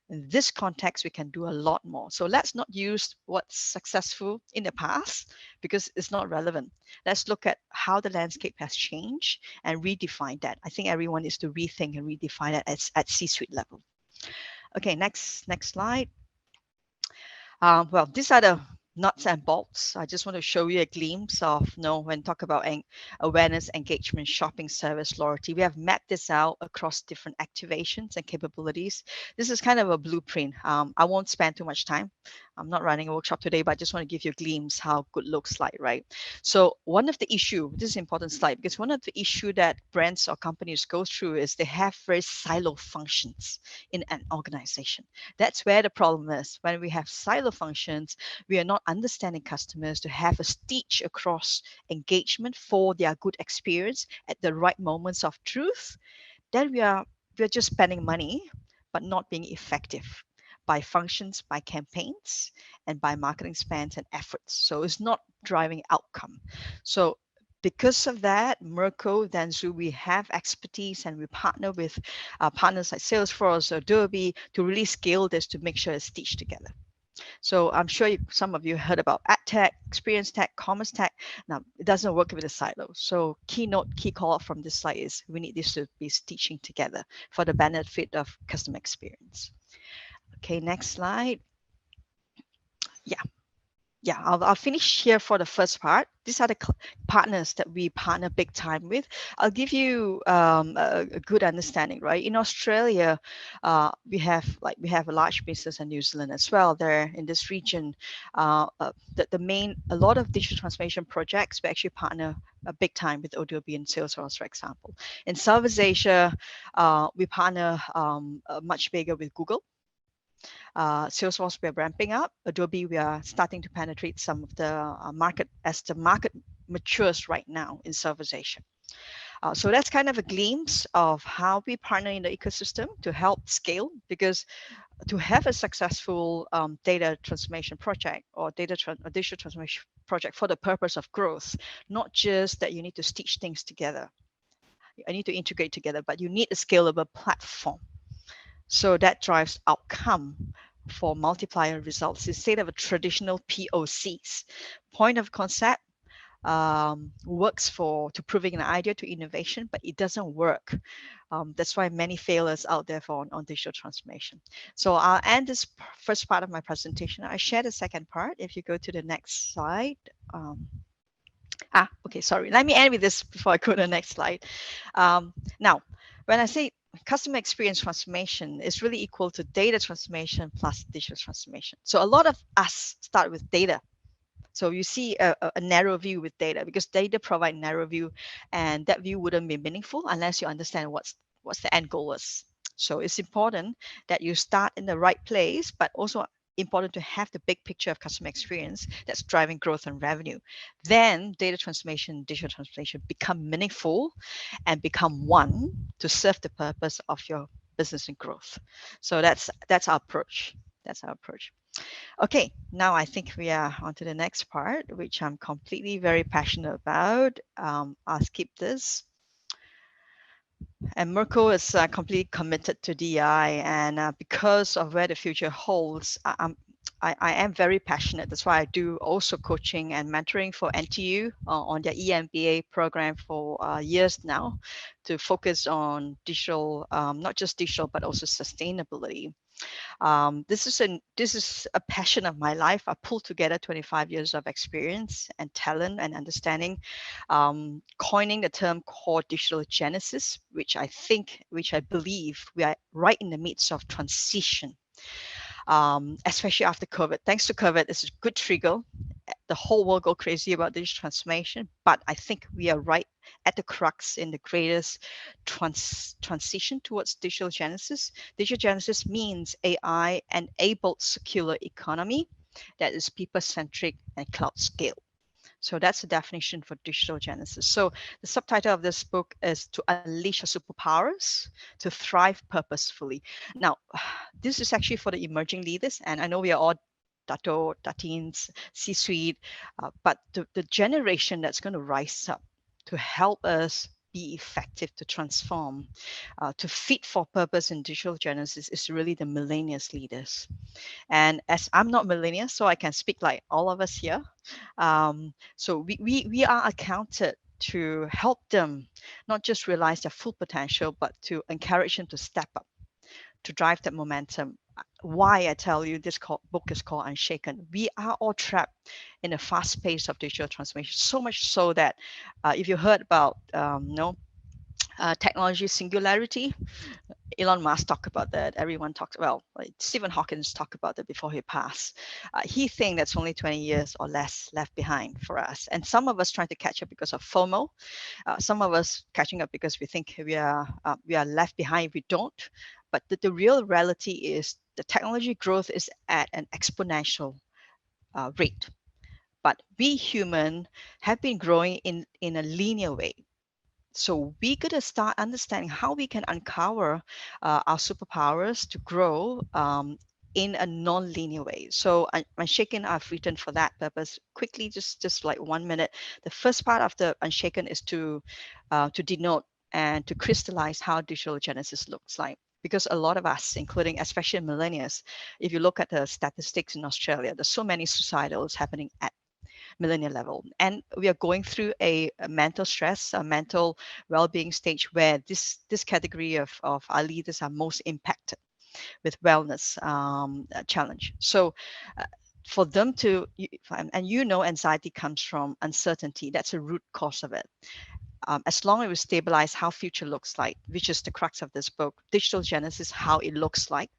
in this context, we can do a lot more. So let's not use what's successful in the past because it's not relevant. Let's look at how the landscape has changed and redefine that. I think everyone needs to rethink and redefine it at C-suite level. Okay, next slide. Well, these are the nuts and bolts. I just want to show you a glimpse of, when talk about awareness, engagement, shopping, service, loyalty. We have mapped this out across different activations and capabilities. This is kind of a blueprint. I won't spend too much time. I'm not running a workshop today, but I just want to give you a glimpse how good looks like, right? So one of the issue, this is an important slide, because one of the issue that brands or companies go through is they have very silo functions in an organization. That's where the problem is. When we have silo functions, we are not understanding customers to have a stitch across engagement for their good experience at the right moments of truth. Then we're just spending money, but not being effective by functions, by campaigns, and by marketing spends and efforts. So it's not driving outcome. So because of that, Merkle, dentsu, we have expertise and we partner with partners like Salesforce or Adobe to really scale this to make sure it's stitched together. So I'm sure some of you heard about ad tech, experience tech, commerce tech. Now, it doesn't work with a silo. So key call out from this slide is we need this to be stitching together for the benefit of customer experience. Okay, next slide. Yeah. yeah, I'll finish here for the first part. These are the partners that we partner big time with. I'll give you a good understanding, right? In Australia, we have a large business in New Zealand as well. There in this region, a lot of digital transformation projects we actually partner big time with Adobe and Salesforce, for example. In Southeast Asia, we partner much bigger with Google. Salesforce, we're ramping up. Adobe, we are starting to penetrate some of the market as the market matures right now in Southeast Asia. So that's kind of a glimpse of how we partner in the ecosystem to help scale, because to have a successful data transformation project or digital transformation project for the purpose of growth, not just that you need to stitch things together, I need to integrate together, but you need a scalable platform. So that drives outcome for multiplier results instead of a traditional POCs. Point of concept works to proving an idea to innovation, but it doesn't work. That's why many failures out there on digital transformation. So I'll end this first part of my presentation. I share the second part. If you go to the next slide. Okay, sorry. Let me end with this before I go to the next slide. Now, when I say customer experience transformation, is really equal to data transformation plus digital transformation. So a lot of us start with data. So you see a narrow view with data, because data provide narrow view, and that view wouldn't be meaningful unless you understand what's the end goal is. So it's important that you start in the right place, but also important to have the big picture of customer experience that's driving growth and revenue. Then data transformation, digital transformation become meaningful and become one to serve the purpose of your business and growth. So that's our approach. That's our approach. Okay, now I think we are on to the next part, which I'm completely very passionate about. I'll skip this. And Merkle is completely committed to DI, and because of where the future holds, I am very passionate. That's why I do also coaching and mentoring for NTU on their EMBA program for years now, to focus on digital, not just digital, but also sustainability. This is a passion of my life. I pulled together 25 years of experience and talent and understanding, coining the term core digital genesis, which I believe we are right in the midst of transition, especially after COVID. Thanks to COVID, it's a good trigger. The whole world go crazy about digital transformation, but I think we are right at the crux in the greatest transition towards digital genesis. Digital genesis means AI-enabled circular economy that is people-centric and cloud scale. So that's the definition for digital genesis. So the subtitle of this book is To Unleash Your Superpowers to Thrive Purposefully. Now, this is actually for the emerging leaders, and I know we are all Dato, Datins, C-suite, but the generation that's going to rise up to help us be effective, to transform, to fit for purpose in digital genesis is really the millennials leaders. And as I'm not millennial, so I can speak like all of us here. So we are accounted to help them not just realize their full potential, but to encourage them to step up, to drive that momentum. Why I tell you this book is called Unshaken. We are all trapped in a fast pace of digital transformation, so much so that if you heard about technology singularity, Elon Musk talked about that. Everyone talks, well, Stephen Hawking talked about that before he passed. He thinks that's only 20 years or less left behind for us. And some of us trying to catch up because of FOMO. Some of us catching up because we think we are left behind if we don't. But the real reality is the technology growth is at an exponential rate. But we human have been growing in a linear way. So we got to start understanding how we can uncover our superpowers to grow in a non-linear way. So Unshaken, I've written for that purpose. Quickly, just like 1 minute. The first part of the Unshaken is to denote and to crystallize how digital genesis looks like. Because a lot of us, including especially millennials, if you look at the statistics in Australia, there's so many suicidals happening at millennial level. And we are going through a mental stress, a mental well-being stage where this category of our leaders are most impacted with wellness challenge. So for them to, and you know, anxiety comes from uncertainty. That's a root cause of it. As long as we stabilize how future looks like, which is the crux of this book, Digital Genesis, how it looks like,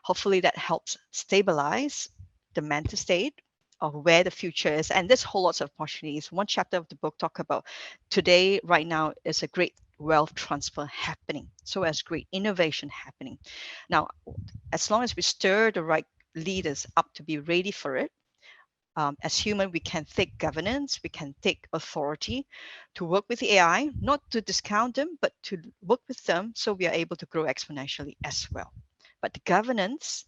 hopefully that helps stabilize the mental state of where the future is. And there's whole lots of opportunities. One chapter of the book talk about today, right now, is a great wealth transfer happening. So as great innovation happening. Now, as long as we stir the right leaders up to be ready for it, as human, we can take governance, we can take authority to work with the AI, not to discount them, but to work with them so we are able to grow exponentially as well. But the governance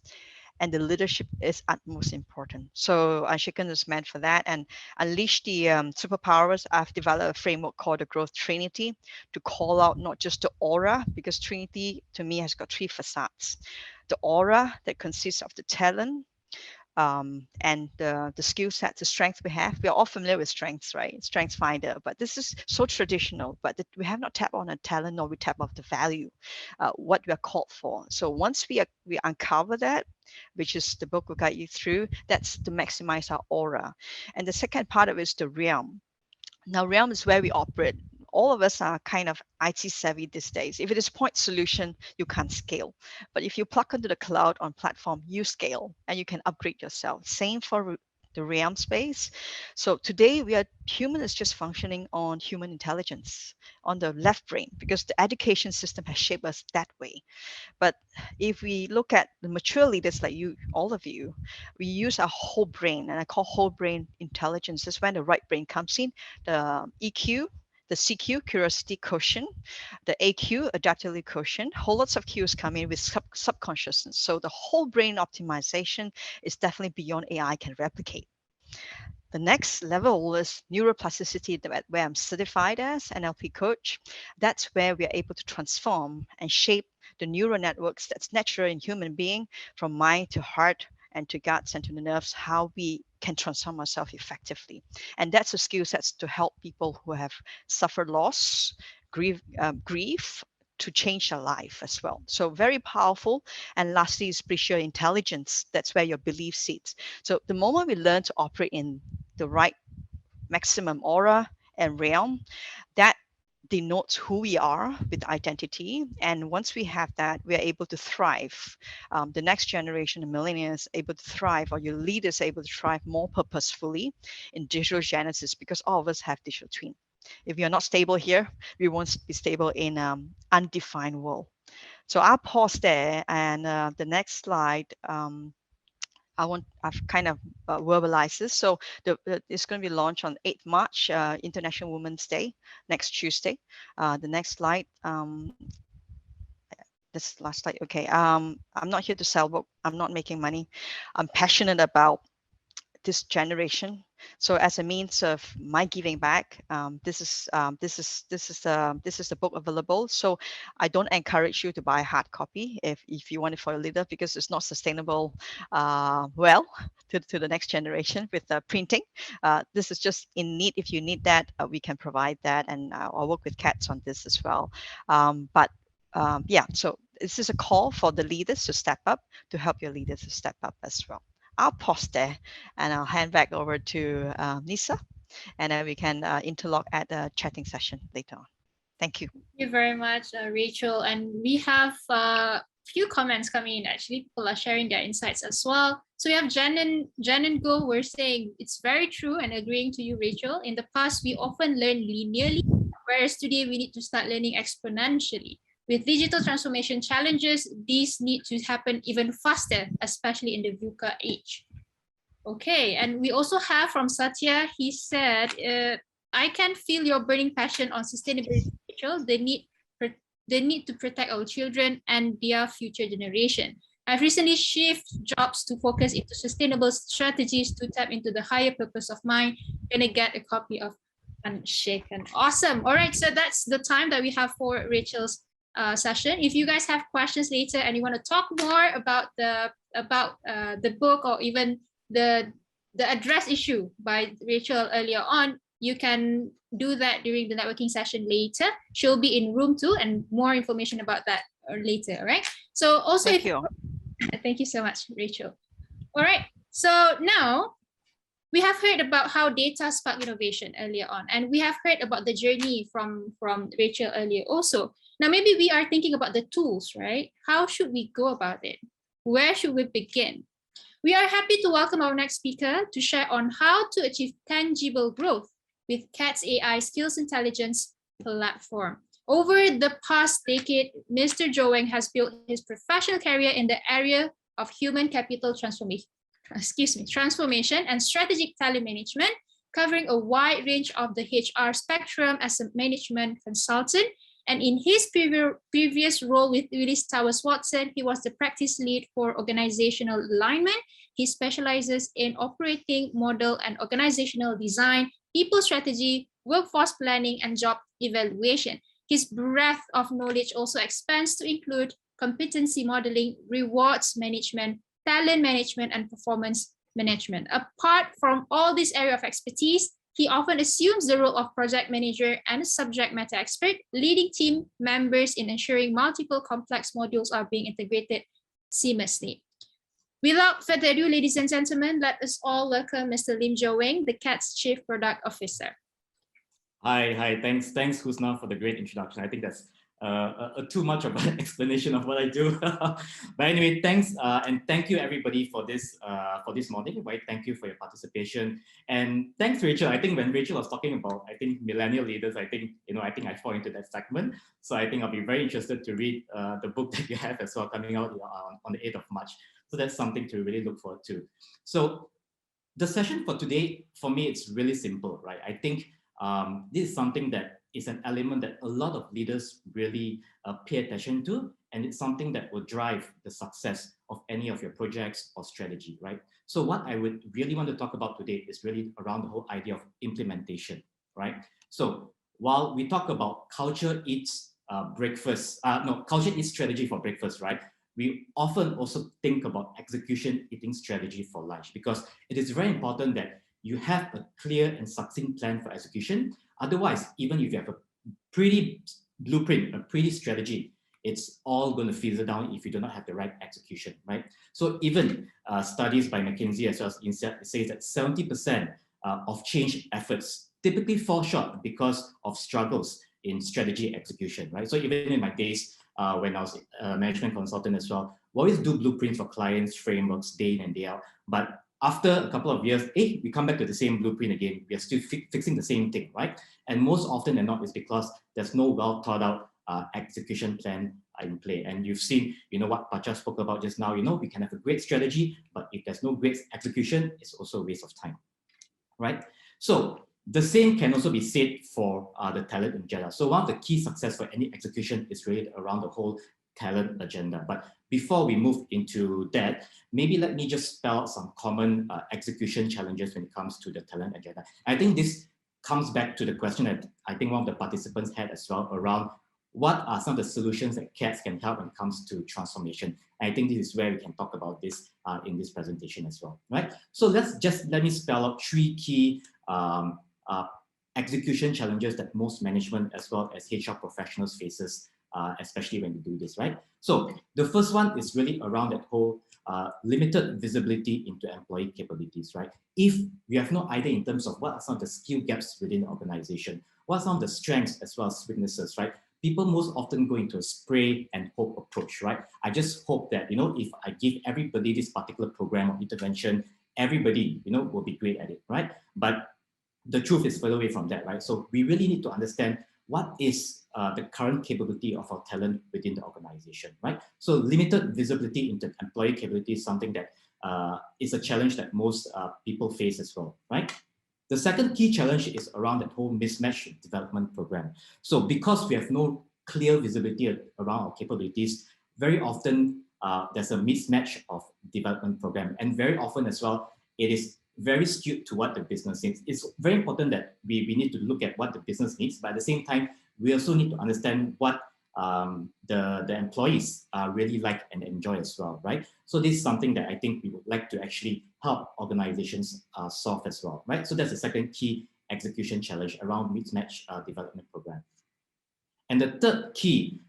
and the leadership is utmost important. So Ashikan is meant for that, and unleash the superpowers. I've developed a framework called the Growth Trinity to call out not just the aura, because Trinity to me has got 3 facades. The aura that consists of the talent, and the skill set, the strength we have. We are all familiar with strengths, right? Strengths finder, but this is so traditional, but we have not tapped on a talent, nor we tap off the value, what we are called for. So once we uncover that, which is the book will guide you through, that's to maximize our aura. And the second part of it is the realm. Now, realm is where we operate. All of us are kind of IT savvy these days. If it is point solution, you can't scale. But if you plug into the cloud on platform, you scale and you can upgrade yourself. Same for the realm space. So today human is just functioning on human intelligence, on the left brain, because the education system has shaped us that way. But if we look at the mature leaders like you, all of you, we use our whole brain, and I call whole brain intelligence. This is when the right brain comes in, the EQ, the CQ, curiosity quotient, the AQ, adaptability quotient, whole lots of Qs come in with subconsciousness. So the whole brain optimization is definitely beyond AI can replicate. The next level is neuroplasticity, where I'm certified as NLP coach. That's where we are able to transform and shape the neural networks that's natural in human being, from mind to heart and to guts and to the nerves, how we can transform ourselves effectively. And that's a skill sets to help people who have suffered loss, grief, to change their life as well. So very powerful. And lastly, spiritual intelligence. That's where your belief sits. So the moment we learn to operate in the right maximum aura and realm, that denotes who we are with identity. And once we have that, we are able to thrive. The next generation of millennials able to thrive, or your leaders able to thrive more purposefully in digital genesis, because all of us have digital twin. If you're not stable here, we won't be stable in undefined world. So I'll pause there, and the next slide, I've kind of verbalized this. So it's going to be launched on 8th March, International Women's Day, next Tuesday. The next slide. This last slide. Okay. I'm not here to sell book. I'm not making money. I'm passionate about this generation. So as a means of my giving back, this is the book available. So I don't encourage you to buy a hard copy if you want it for your leader, because it's not sustainable well to the next generation with printing. This is just in need. If you need that, we can provide that, and I'll work with CADS on this as well. Yeah, so this is a call for the leaders to step up, to help your leaders to step up as well. I'll pause there, and I'll hand back over to Nisa, and then we can interlock at the chatting session later on. Thank you. Thank you very much, Rachel. And we have a few comments coming in. Actually, people are sharing their insights as well. So we have Jen and Go. We're saying it's very true, and agreeing to you, Rachel. In the past, we often learn linearly, whereas today we need to start learning exponentially. With digital transformation challenges, these need to happen even faster, especially in the VUCA age. Okay, and we also have from Satya, he said, I can feel your burning passion on sustainability, Rachel. The need to protect our children and their future generation. I've recently shifted jobs to focus into sustainable strategies to tap into the higher purpose of mine. Gonna get a copy of Unshaken. Awesome. All right, so that's the time that we have for Rachel's session. If you guys have questions later and you want to talk more about the book, or even the address issue by Rachel earlier on, you can do that during the networking session later. She'll be in room 2, and more information about that later. All right. So also, thank you so much, Rachel. All right. So now we have heard about how data spark innovation earlier on, and we have heard about the journey from Rachel earlier also. Now maybe we are thinking about the tools, right? How should we go about it? Where should we begin? We are happy to welcome our next speaker to share on how to achieve tangible growth with CADS AI Skills Intelligence platform. Over the past decade, Mr. Weng has built his professional career in the area of human capital transformation and strategic talent management, covering a wide range of the HR spectrum as a management consultant. And in his previous role with Willis Towers Watson, he was the practice lead for organizational alignment. He specializes in operating model and organizational design, people strategy, workforce planning, and job evaluation. His breadth of knowledge also expands to include competency modeling, rewards management, talent management, and performance management. Apart from all this area of expertise, he often assumes the role of project manager and subject matter expert, leading team members in ensuring multiple complex modules are being integrated seamlessly. Without further ado, ladies and gentlemen, let us all welcome Mr. Lim Weng, the CADS Chief Product Officer. Hi, thanks, Husna, for the great introduction. I think that's too much of an explanation of what I do. But anyway, thanks and thank you everybody for this morning. Right, thank you for your participation, and thanks Rachel. I think when Rachel was talking about millennial leaders, I think I fall into that segment. So I think I'll be very interested to read the book that you have as well, coming out on the 8th of March. So that's something to really look forward to. So the session for today, for me, it's really simple, right? I think this is something that is an element that a lot of leaders really pay attention to, and it's something that will drive the success of any of your projects or strategy, right? So what I would really want to talk about today is really around the whole idea of implementation, right? So while we talk about culture eats culture eats strategy for breakfast, right? We often also think about execution eating strategy for lunch, because it is very important that you have a clear and succinct plan for execution. Otherwise, even if you have a pretty blueprint, a pretty strategy, it's all going to fizzle down if you do not have the right execution, right? So even studies by McKinsey as well as INSEAD says that 70% of change efforts typically fall short because of struggles in strategy execution, right? So even in my days when I was a management consultant as well, we always do blueprints for clients, frameworks, day in and day out. But after a couple of years, we come back to the same blueprint again. We are still fixing the same thing, right? And most often than not, it's because there's no well thought out execution plan in play. And you've seen, what Pacha spoke about just now, we can have a great strategy, but if there's no great execution, it's also a waste of time, right? So the same can also be said for the talent agenda. So one of the key success for any execution is really around the whole talent agenda. But before we move into that, maybe let me just spell out some common execution challenges when it comes to the talent agenda. I think this comes back to the question that I think one of the participants had as well around what are some of the solutions that CADS can help when it comes to transformation. And I think this is where we can talk about this in this presentation as well, right? So let me spell out 3 key execution challenges that most management as well as HR professionals faces, especially when you do this, right? So the first one is really around that whole limited visibility into employee capabilities, right? If you have no idea in terms of what are some of the skill gaps within the organization, what are some of the strengths as well as weaknesses, right? People most often go into a spray and hope approach, right? I just hope that, if I give everybody this particular program or intervention, everybody, will be great at it, right? But the truth is further away from that, right? So we really need to understand what is the current capability of our talent within the organization, right? So limited visibility into employee capability is something that is a challenge that most people face as well, right? The second key challenge is around that whole mismatch development program. So because we have no clear visibility around our capabilities, very often there's a mismatch of development program. And very often as well, it is very skewed to what the business needs. It's very important that we need to look at what the business needs, but at the same time, we also need to understand what the employees really like and enjoy as well, right? So this is something that I think we would like to actually help organizations solve as well, right? So that's the second key execution challenge around mismatch development program. And the third key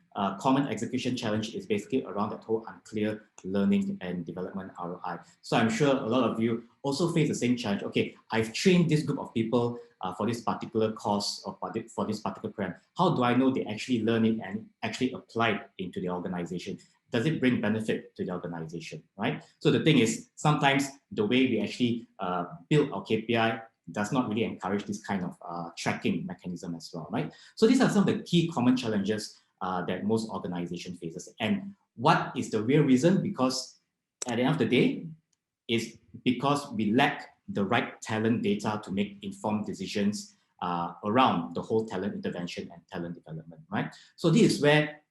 common execution challenge is basically around that whole unclear learning and development ROI. So I'm sure a lot of you also face the same challenge. Okay, I've trained this group of people for this particular course or for this particular program. How do I know they actually learn it and actually apply it into the organization? Does it bring benefit to the organization, right? So the thing is, sometimes the way we actually build our KPI does not really encourage this kind of tracking mechanism as well, right? So these are some of the key common challenges that most organization faces. And what is the real reason? Because at the end of the day, is because we lack the right talent data to make informed decisions around the whole talent intervention and talent development, right? So this is where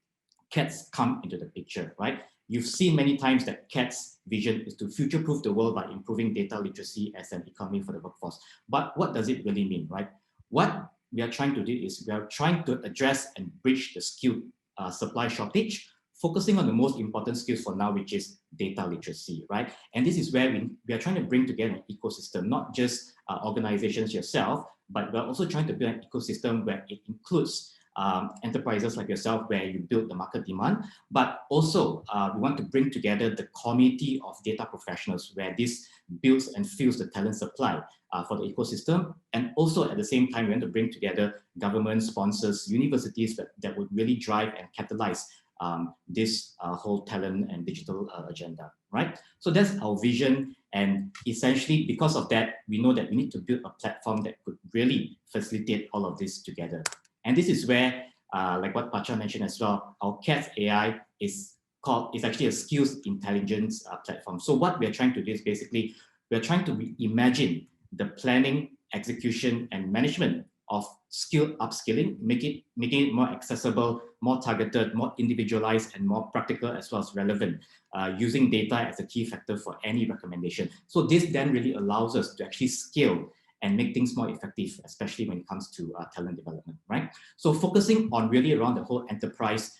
CADS come into the picture, right? You've seen many times that CADS vision is to future-proof the world by improving data literacy as an economy for the workforce. But what does it really mean, right? What we are trying to do is we are trying to address and bridge the skill supply shortage, focusing on the most important skills for now, which is data literacy, right? And this is where we are trying to bring together an ecosystem, not just organizations yourself, but we're also trying to build an ecosystem where it includes enterprises like yourself, where you build the market demand, but also we want to bring together the community of data professionals, where this builds and fuels the talent supply for the ecosystem. And also at the same time, we want to bring together government sponsors, universities that would really drive and catalyze this whole talent and digital agenda, right? So that's our vision. And essentially, because of that, we know that we need to build a platform that could really facilitate all of this together. And this is where, like what Pacha mentioned as well, our CADS AI is actually a skills intelligence platform. So what we're trying to do is basically, we're trying to reimagine the planning, execution, and management of skill upskilling, making it more accessible, more targeted, more individualized, and more practical as well as relevant, using data as a key factor for any recommendation. So this then really allows us to actually scale and make things more effective, especially when it comes to talent development, right? So focusing on really around the whole enterprise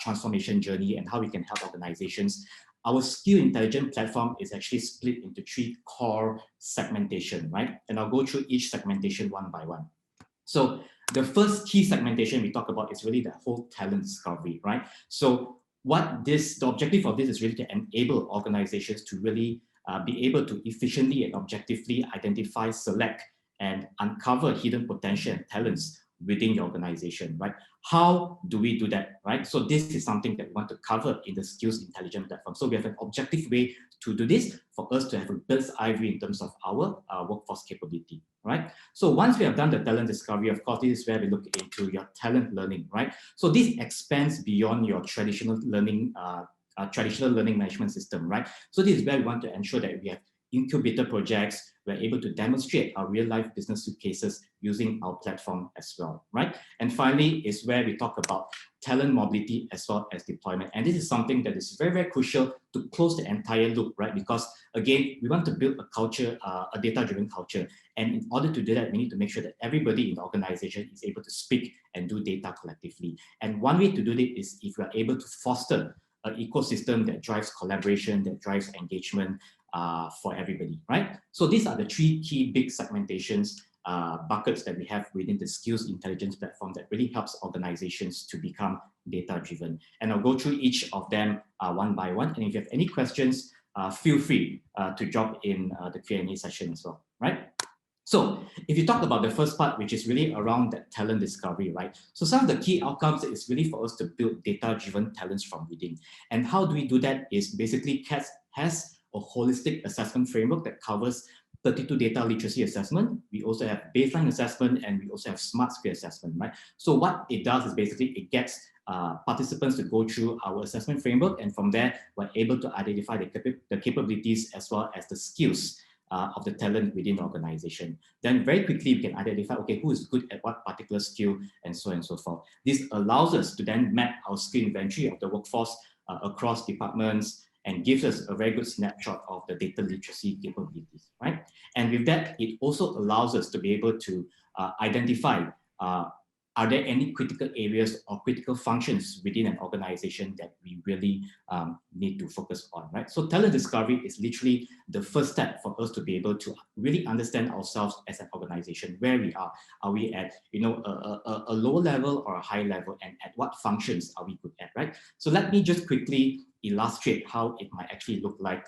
transformation journey and how we can help organizations. Our skill intelligence platform is actually split into 3 core segmentation, right? And I'll go through each segmentation one by one. So the first key segmentation we talk about is really the whole talent discovery, right? So the objective of this is really to enable organizations to really be able to efficiently and objectively identify, select, and uncover hidden potential and talents within the organization, right? How do we do that, right? So this is something that we want to cover in the skills intelligence platform. So we have an objective way to do this for us to have a bird's eye view in terms of our workforce capability, right? So once we have done the talent discovery, of course, this is where we look into your talent learning, right? So this expands beyond your traditional learning management system, right? So this is where we want to ensure that we have incubator projects, we're able to demonstrate our real-life business use cases using our platform as well, right? And finally is where we talk about talent mobility as well as deployment. And this is something that is very, very crucial to close the entire loop, right? Because again, we want to build a culture, a data-driven culture. And in order to do that, we need to make sure that everybody in the organization is able to speak and do data collectively. And one way to do this is if we are able to foster an ecosystem that drives collaboration, that drives engagement for everybody, right? So these are the 3 key big segmentations buckets that we have within the skills intelligence platform that really helps organizations to become data-driven. And I'll go through each of them one by one. And if you have any questions, feel free to drop in the Q&A session as well, right? So if you talk about the first part, which is really around that talent discovery, right? So some of the key outcomes is really for us to build data-driven talents from within. And how do we do that is basically CADS has a holistic assessment framework that covers 32 data literacy assessment. We also have baseline assessment, and we also have smart skill assessment, right? So what it does is basically it gets participants to go through our assessment framework, and from there, we're able to identify the capabilities as well as the skills of the talent within the organization. Then very quickly, we can identify, okay, who is good at what particular skill, and so on and so forth. This allows us to then map our skill inventory of the workforce across departments, and gives us a very good snapshot of the data literacy capabilities, right? And with that, it also allows us to be able to identify are there any critical areas or critical functions within an organization that we really need to focus on, right? So talent discovery is literally the first step for us to be able to really understand ourselves as an organization, where we are. Are we at, a low level or a high level, and at what functions are we good at, right? So let me just quickly illustrate how it might actually look like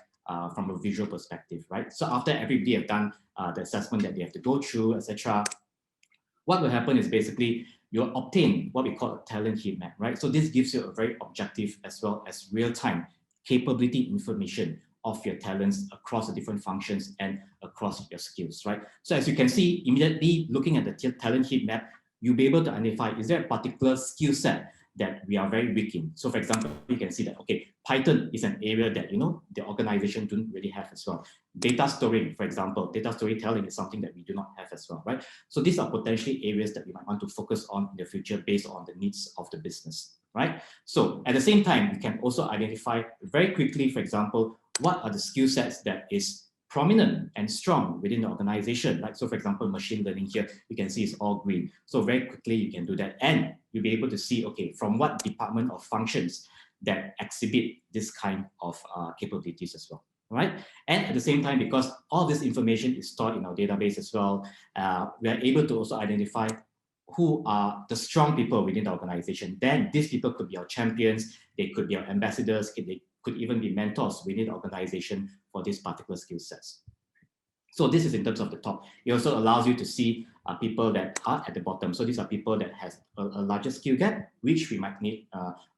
from a visual perspective, right? So after everybody have done the assessment that they have to go through, etc., what will happen is basically you'll obtain what we call a talent heat map, right? So this gives you a very objective as well as real-time capability information of your talents across the different functions and across your skills, right? So as you can see, immediately looking at the talent heat map, you'll be able to identify, is there a particular skill set that we are very weak in? So for example, you can see that, okay, Python is an area that, the organization don't really have as well. Data storing, for example, data storytelling is something that we do not have as well, right? So these are potentially areas that we might want to focus on in the future based on the needs of the business, right? So at the same time, you can also identify very quickly, for example, what are the skill sets that is prominent and strong within the organization, right? So for example, machine learning here, you can see it's all green. So very quickly you can do that, and you'll be able to see, okay, from what department or functions that exhibit this kind of capabilities as well, right? And at the same time, because all this information is stored in our database as well, we are able to also identify who are the strong people within the organization. Then these people could be our champions, they could be our ambassadors, they could even be mentors within the organization for these particular skill sets. So this is in terms of the top. It also allows you to see people that are at the bottom. So these are people that has a larger skill gap, which we might need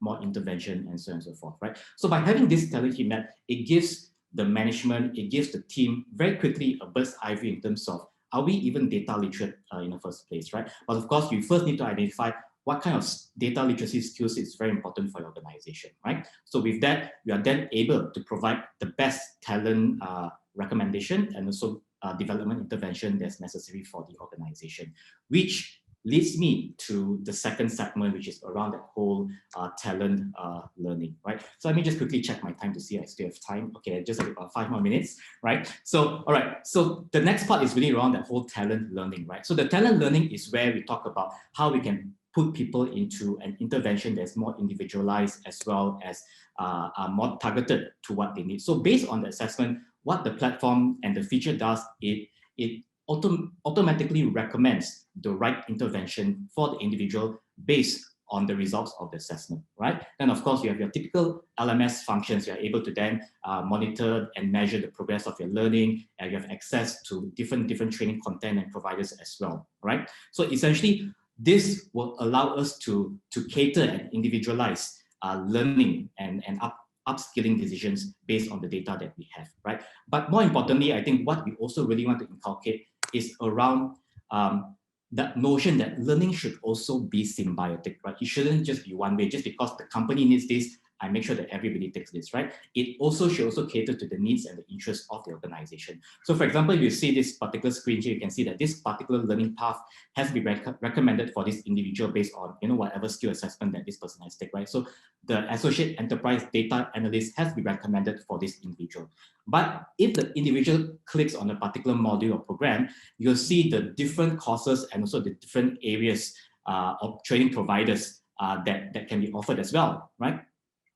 more intervention and so on and so forth, right? So by having this talent heat map, it gives the management, it gives the team very quickly a bird's eye view in terms of, are we even data literate in the first place, right? But of course, you first need to identify what kind of data literacy skills is very important for your organization, right? So with that, you are then able to provide the best talent recommendation and also development intervention that's necessary for the organization, which leads me to the second segment, which is around that whole talent learning, right? So let me just quickly check my time to see I still have time. Okay, just about 5 more minutes, right? So, all right, so the next part is really around that whole talent learning, right? So the talent learning is where we talk about how we can put people into an intervention that's more individualized as well as more targeted to what they need. So based on the assessment, what the platform and the feature does, it automatically recommends the right intervention for the individual based on the results of the assessment, right? Then of course you have your typical LMS functions. You're able to then monitor and measure the progress of your learning, and you have access to different training content and providers as well, right? So essentially, this will allow us to cater and individualize learning and upskilling decisions based on the data that we have, right? But more importantly, I think what we also really want to inculcate is around that notion that learning should also be symbiotic, right? It shouldn't just be one way. Just because the company needs this, I make sure that everybody takes this, right? It also should also cater to the needs and the interests of the organization. So for example, if you see this particular screen here, you can see that this particular learning path has to be recommended for this individual based on whatever skill assessment that this person has taken, right? So the associate enterprise data analyst has to be recommended for this individual. But if the individual clicks on a particular module or program, you'll see the different courses and also the different areas of training providers that can be offered as well, right?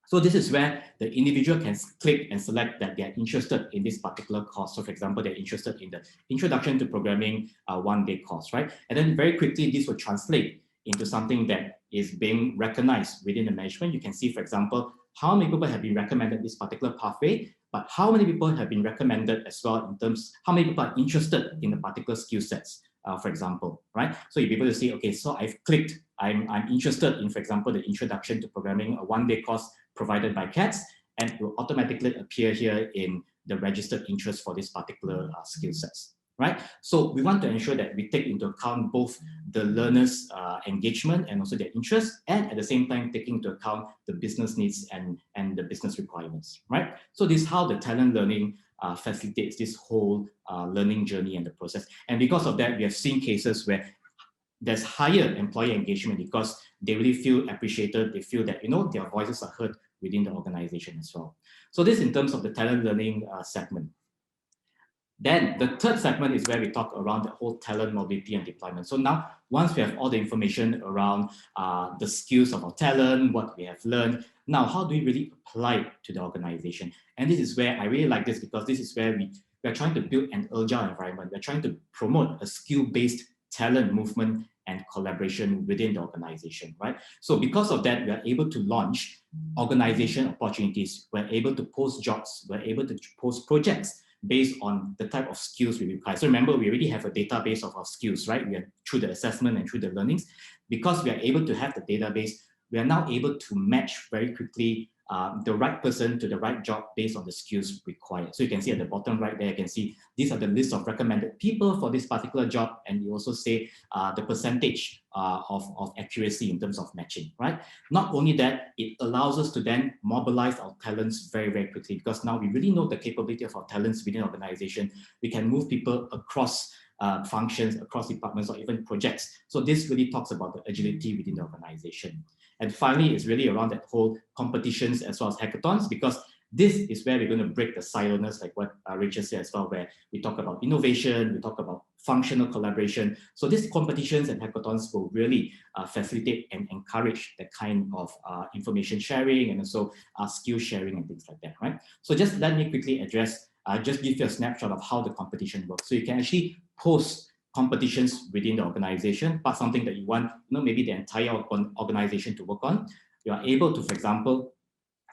So this is where the individual can click and select that they're interested in this particular course. So for example, they're interested in the Introduction to Programming one-day course, right? And then very quickly, this will translate into something that is being recognized within the management. You can see, for example, how many people have been recommended this particular pathway, but how many people have been recommended as well in terms, how many people are interested in the particular skill sets, for example, right? So you'll be able to see, okay, so I've clicked, I'm interested in, for example, the Introduction to Programming, a one-day course provided by CADS, and it will automatically appear here in the registered interest for this particular skill sets, right? So we want to ensure that we take into account both the learners' engagement and also their interest, and at the same time taking into account the business needs and the business requirements, right? So this is how the talent learning facilitates this whole learning journey and the process. And because of that, we have seen cases where there's higher employee engagement because they really feel appreciated. They feel that their voices are heard within the organization as well. So this in terms of the talent learning segment. Then the third segment is where we talk around the whole talent mobility and deployment. So now, once we have all the information around the skills of our talent, what we have learned, now how do we really apply it to the organization? And this is where I really like this, because this is where we are trying to build an agile environment. We're trying to promote a skill-based talent movement and collaboration within the organization, right? So because of that, we are able to launch organization opportunities. We're able to post jobs. We're able to post projects based on the type of skills we require. So remember, we already have a database of our skills, right? We are through the assessment and through the learnings. Because we are able to have the database, we are now able to match very quickly the right person to the right job based on the skills required. So you can see at the bottom right there, you can see these are the list of recommended people for this particular job, and you also say the percentage of accuracy in terms of matching, right? Not only that, it allows us to then mobilize our talents very, very quickly, because now we really know the capability of our talents within the organization. We can move people across functions, across departments, or even projects. So this really talks about the agility within the organization. And finally, it's really around that whole competitions as well as hackathons, because this is where we're going to break the silence, like what Rachel said as well, where we talk about innovation, we talk about functional collaboration. So these competitions and hackathons will really facilitate and encourage that kind of information sharing and also skill sharing and things like that, right? So just let me quickly address, just give you a snapshot of how the competition works. So you can actually post competitions within the organization, but something that you want, maybe the entire organization to work on. You are able to, for example,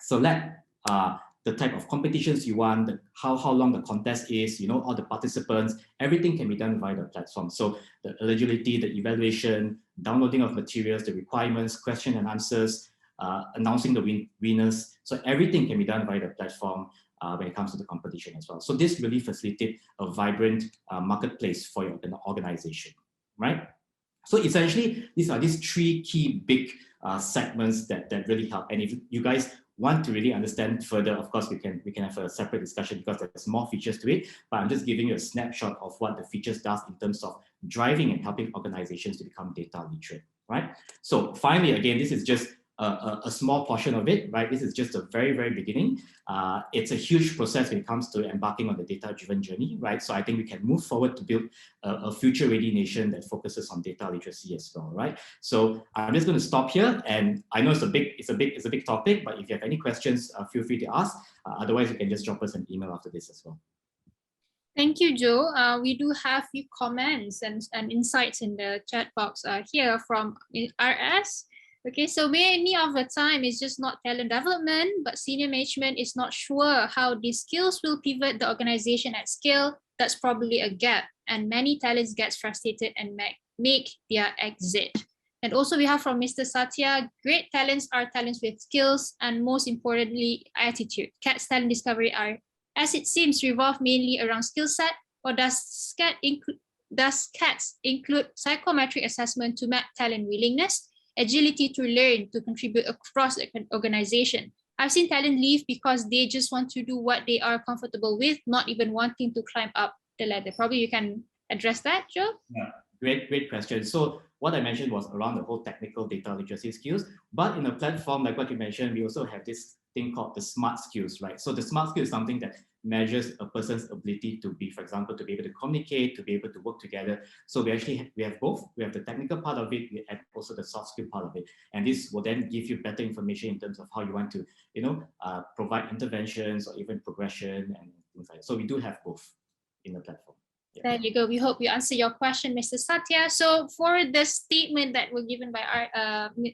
select the type of competitions you want, how long the contest is, all the participants, everything can be done via the platform. So the eligibility, the evaluation, downloading of materials, the requirements, question and answers, announcing the winners. So everything can be done via the platform when it comes to the competition as well. So this really facilitates a vibrant marketplace for your organization, right? So essentially, these are these three key big segments that really help. And if you guys want to really understand further, of course, we can have a separate discussion because there's more features to it. But I'm just giving you a snapshot of what the features does in terms of driving and helping organizations to become data literate, right? So finally, again, this is just a small portion of it, right? This is just a very, very beginning. It's a huge process when it comes to embarking on the data-driven journey, right? So I think we can move forward to build a future-ready nation that focuses on data literacy as well, right? So I'm just going to stop here, and I know it's a big topic, but if you have any questions, feel free to ask. Otherwise, you can just drop us an email after this as well. Thank you, Joe. We do have few comments and insights in the chat box here from RS. Okay, so many of the time it's just not talent development, but senior management is not sure how these skills will pivot the organization at scale. That's probably a gap, and many talents get frustrated and make their exit. And also we have from Mr. Satya, great talents are talents with skills and most importantly, attitude. CADS talent discovery are, as it seems, revolve mainly around skill set, or does CADS include psychometric assessment to map talent willingness, agility to learn, to contribute across the organization? I've seen talent leave because they just want to do what they are comfortable with, not even wanting to climb up the ladder. Probably you can address that, Joe? Yeah, great question. So what I mentioned was around the whole technical data literacy skills, but in a platform like what you mentioned, we also have this thing called the smart skills, right? So the smart skill is something that measures a person's ability to be, for example, to be able to communicate, to be able to work together. So we have both. We have the technical part of it, and also the soft skill part of it. And this will then give you better information in terms of how you want to, provide interventions or even progression and things like that. So we do have both in the platform. Yeah. There you go. We hope you answer your question, Mr. Satya. So for the statement that were given by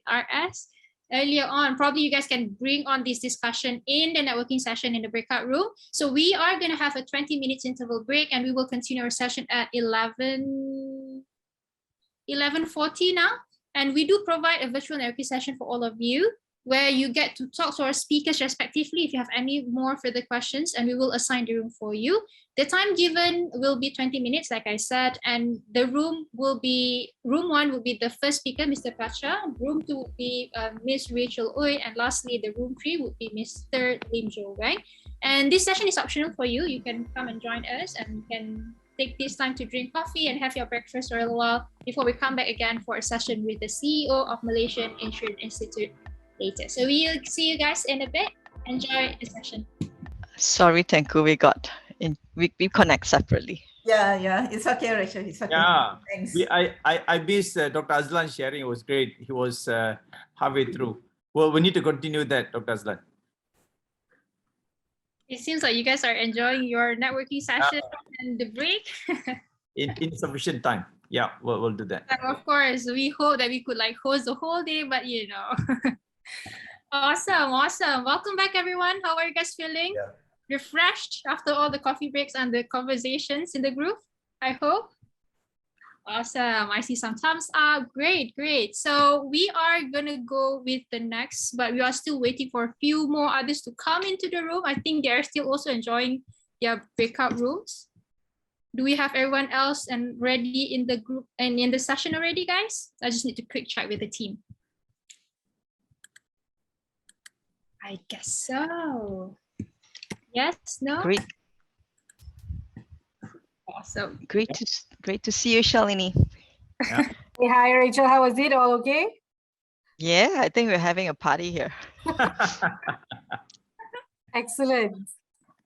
RS earlier on, probably you guys can bring on this discussion in the networking session in the breakout room. So we are going to have a 20 minutes interval break, and we will continue our session at 11:40 now. And we do provide a virtual networking session for all of you, where you get to talk to our speakers respectively if you have any more further questions, and we will assign the room for you. The time given will be 20 minutes, like I said, and the room will be, room 1 will be the first speaker, Mr. Pacha, room 2 will be Ms. Rachel Ooi, and lastly, the room 3 would be Mr. Lim Jo Weng. And this session is optional for you. You can come and join us, and you can take this time to drink coffee and have your breakfast for a little while before we come back again for a session with the CEO of Malaysian Insurance Institute later. So we'll see you guys in a bit. Enjoy the session. Sorry, Tengku, we got we connect separately. Yeah, it's okay, Rachel. It's okay. Yeah, Thanks. I missed Dr. Azlan sharing. It was great. He was halfway through. Well, we need to continue that, Dr. Azlan. It seems like you guys are enjoying your networking session and the break. In sufficient time. Yeah, we'll do that. And of course, we hope that we could like host the whole day, but you know. Awesome. Welcome back, everyone. How are you guys feeling? Yeah. Refreshed after all the coffee breaks and the conversations in the group, I hope. Awesome. I see some thumbs up. Great. So we are going to go with the next, but we are still waiting for a few more others to come into the room. I think they're still also enjoying their breakout rooms. Do we have everyone else and ready in the group and in the session already, guys? I just need to quick check with the team. I guess so. Yes, no? Great. Awesome. Great to see you, Shalini. Yeah. Hey, hi, Rachel. How was it? All okay? Yeah, I think we're having a party here. Excellent.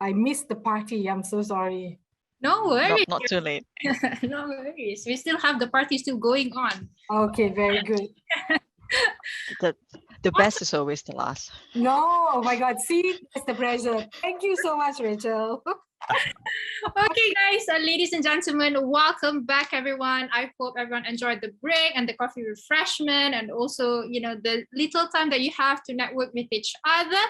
I missed the party. I'm so sorry. No worries. Not too late. No worries. We still have the party still going on. Okay, very good. The best is always the last. No, oh my God. See, that's the pressure. Thank you so much, Rachel. Okay, guys, ladies and gentlemen, welcome back, everyone. I hope everyone enjoyed the break and the coffee refreshment, and also, you know, the little time that you have to network with each other.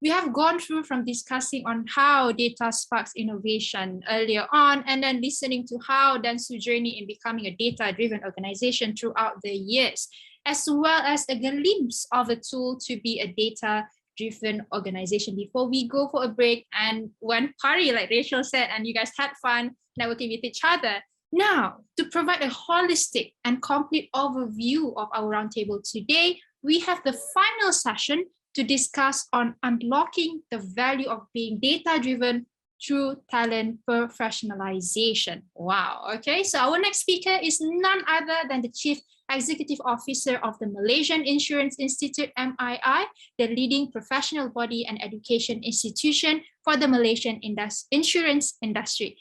We have gone through from discussing on how data sparks innovation earlier on, and then listening to how dentsu journey in becoming a data-driven organization throughout the years, as well as a glimpse of a tool to be a data-driven organization before we go for a break and one party, like Rachel said, and you guys had fun networking with each other. Now, to provide a holistic and complete overview of our roundtable today, we have the final session to discuss on unlocking the value of being data-driven through talent professionalization. Wow, okay, so our next speaker is none other than the Chief Executive Officer of the Malaysian Insurance Institute, MII, the leading professional body and education institution for the Malaysian insurance industry.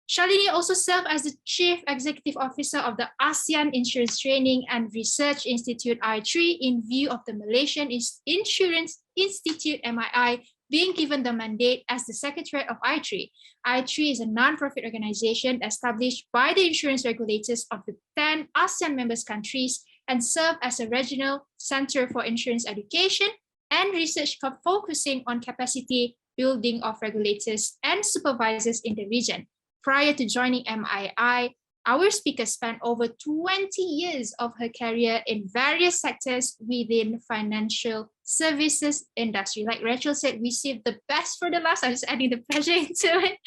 Shalini also served as the Chief Executive Officer of the ASEAN Insurance Training and Research Institute, I3, in view of the Malaysian Insurance Institute, MII, being given the mandate as the Secretary of I3. I3 is a non-profit organization established by the insurance regulators of the 10 ASEAN members countries and serve as a regional center for insurance education and research focusing on capacity building of regulators and supervisors in the region. Prior to joining MII, our speaker spent over 20 years of her career in various sectors within financial services industry. Like Rachel said, we saved the best for the last. I'm just adding the pressure into it.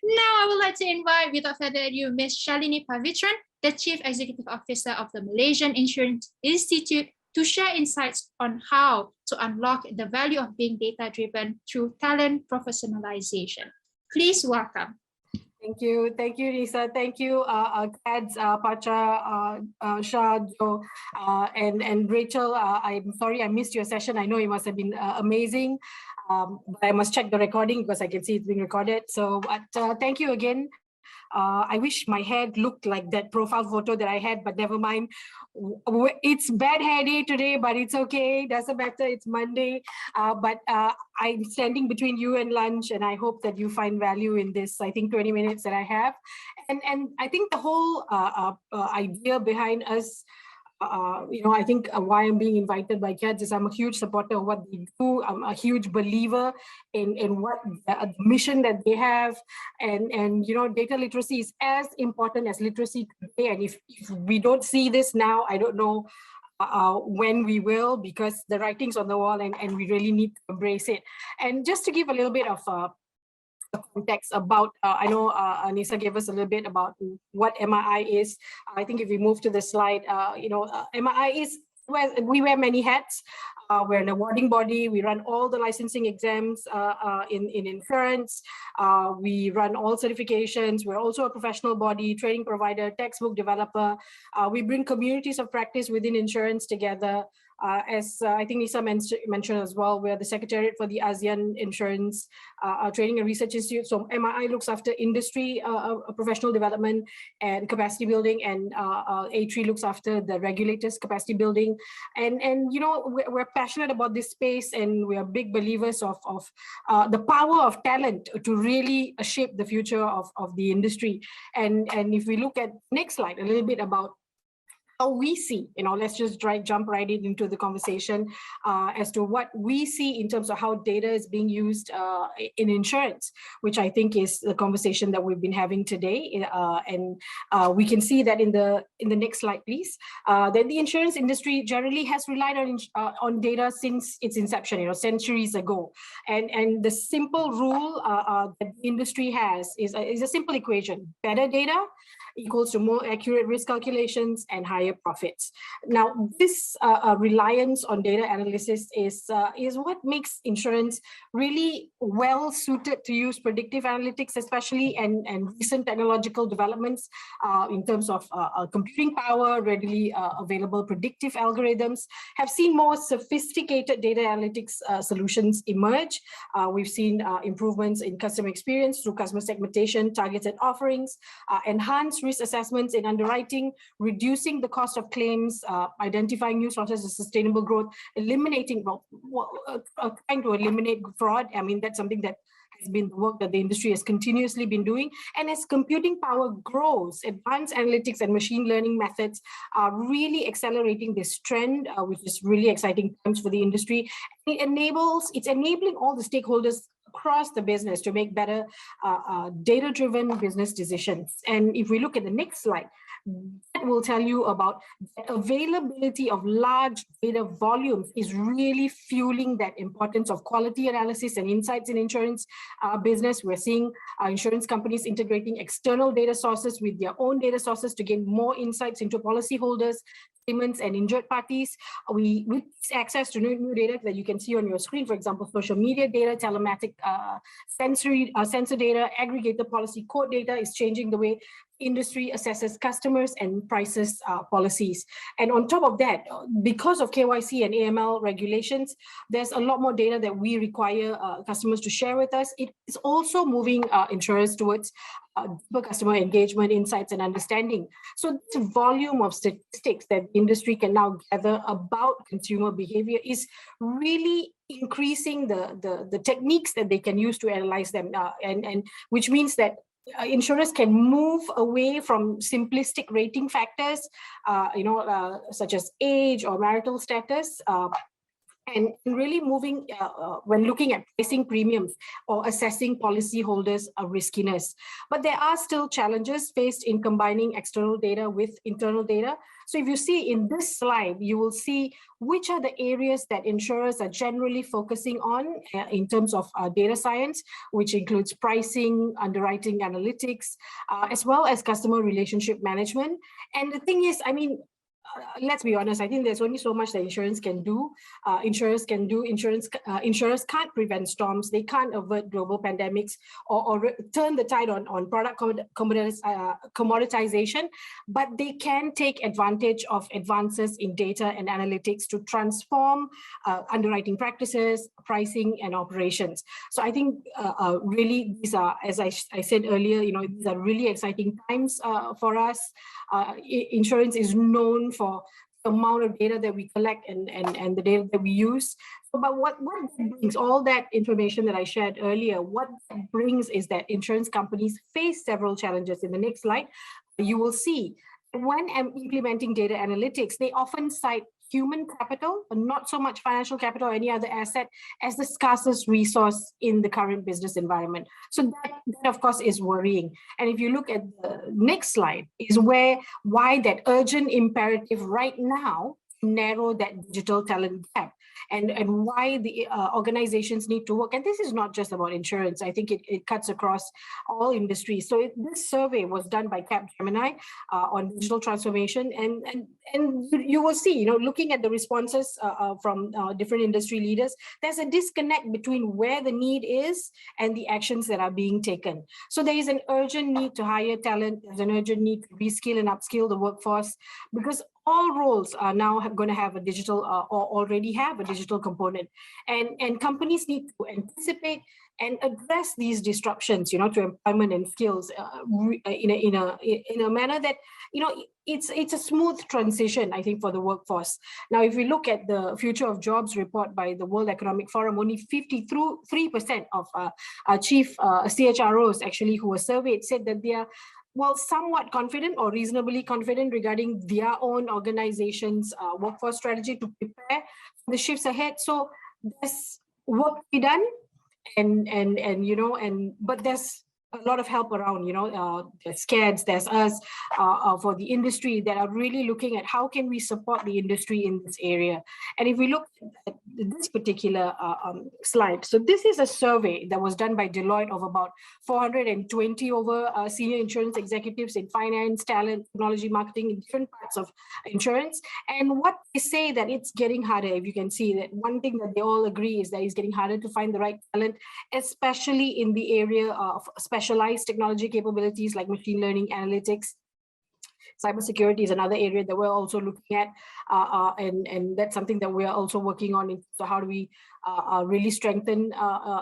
Now I would like to invite, without further ado, Ms. Shalini Pavithran, the Chief Executive Officer of the Malaysian Insurance Institute, to share insights on how to unlock the value of being data-driven through talent professionalization. Please welcome. Thank you, Lisa. Thank you, CADS, Pacha, Shah, Joe, and Rachel. I'm sorry I missed your session. I know it must have been amazing, but I must check the recording because I can see it's being recorded. So, thank you again. I wish my hair looked like that profile photo that I had, but never mind. It's bad hair day today, but it's okay. Doesn't matter. It's Monday. But I'm standing between you and lunch, and I hope that you find value in this, I think, 20 minutes that I have. And I think the whole idea behind us, I think why I'm being invited by CADS is I'm a huge supporter of what they do. I'm a huge believer in what the mission that they have, and data literacy is as important as literacy today. And if we don't see this now, I don't know when we will, because the writing's on the wall, and we really need to embrace it. And just to give a little bit of context about, I know Anissa gave us a little bit about what MII is. I think if we move to the slide, MII is, we wear many hats. We're an awarding body. We run all the licensing exams in insurance. We run all certifications. We're also a professional body, training provider, textbook developer. We bring communities of practice within insurance together. As I think Nisa mentioned as well, we are the Secretariat for the ASEAN Insurance Training and Research Institute. So MII looks after industry, professional development and capacity building, and A3 looks after the regulators' capacity building. And you know, we're passionate about this space, and we are big believers of the power of talent to really shape the future of the industry. And if we look at next slide, a little bit about how we see, you know, let's just jump right into the conversation as to what we see in terms of how data is being used in insurance, which I think is the conversation that we've been having today. And we can see that in the next slide, please, that the insurance industry generally has relied on data since its inception, you know, centuries ago. And the simple rule that the industry has is a simple equation: better data equals to more accurate risk calculations and higher profits. Now, this reliance on data analysis is what makes insurance really well suited to use predictive analytics, especially, and recent technological developments in terms of computing power, readily available predictive algorithms have seen more sophisticated data analytics solutions emerge. We've seen improvements in customer experience through customer segmentation, targeted offerings, enhanced risk assessments in underwriting, reducing the cost of claims, identifying new sources of sustainable growth, eliminating, trying to eliminate fraud. I mean, that's something that has been the work that the industry has continuously been doing. And as computing power grows, advanced analytics and machine learning methods are really accelerating this trend, which is really exciting times for the industry. It's enabling all the stakeholders across the business to make better data-driven business decisions. And if we look at the next slide, that will tell you about the availability of large data volumes is really fueling that importance of quality analysis and insights in insurance business. We're seeing insurance companies integrating external data sources with their own data sources to gain more insights into policyholders, claimants, and injured parties. With access to new data that you can see on your screen, for example, social media data, telematic sensor data, aggregator policy code data is changing the way industry assesses customers and prices policies. And on top of that, because of KYC and AML regulations, there's a lot more data that we require customers to share with us. It is also moving insurers towards deeper customer engagement, insights, and understanding. So this volume of statistics that the industry can now gather about consumer behavior is really increasing the techniques that they can use to analyze them, and which means that insurers can move away from simplistic rating factors, such as age or marital status, and really moving when looking at pricing premiums or assessing policyholders' riskiness. But there are still challenges faced in combining external data with internal data. So if you see in this slide, you will see which are the areas that insurers are generally focusing on in terms of data science, which includes pricing, underwriting analytics, as well as customer relationship management. And the thing is, I mean, let's be honest, I think there's only so much that insurance can do. Insurers can't prevent storms. They can't avert global pandemics or turn the tide on product commoditization, but they can take advantage of advances in data and analytics to transform underwriting practices, pricing, and operations. So I think really these are, as I said earlier, these are really exciting times for us. Insurance is known for the amount of data that we collect and the data that we use. But what brings all that information that I shared earlier, what that brings is that insurance companies face several challenges. In the next slide, you will see when implementing data analytics, they often cite human capital, but not so much financial capital or any other asset as the scarcest resource in the current business environment. So that of course is worrying. And if you look at the next slide, is why that urgent imperative right now to narrow that digital talent gap, and why the organizations need to work. And this is not just about insurance. I think it cuts across all industries. So this survey was done by Capgemini on digital transformation, and you will see, you know, looking at the responses from different industry leaders, there's a disconnect between where the need is and the actions that are being taken. So there is an urgent need to hire talent. There's an urgent need to reskill and upskill the workforce, because all roles are now going to have a digital or already have a digital component, and companies need to anticipate and address these disruptions, you know, to employment and skills in a manner that, you know, it's a smooth transition, I think, for the workforce. Now, if we look at the Future of Jobs report by the World Economic Forum, only 53% of chief CHROs actually who were surveyed said that they are, well, somewhat confident or reasonably confident regarding their own organization's workforce strategy to prepare for the shifts ahead. So there's work to be done, and you know, but there's a lot of help around, you know, there's CADS, there's us for the industry that are really looking at how can we support the industry in this area. And if we look at this particular slide, so this is a survey that was done by Deloitte of about 420 over senior insurance executives in finance, talent, technology, marketing, in different parts of insurance. And what they say that it's getting harder, if you can see that one thing that they all agree is that it's getting harder to find the right talent, especially in the area of specialized technology capabilities like machine learning, analytics. Cybersecurity is another area that we're also looking at, and that's something that we're also working on. So how do we really strengthen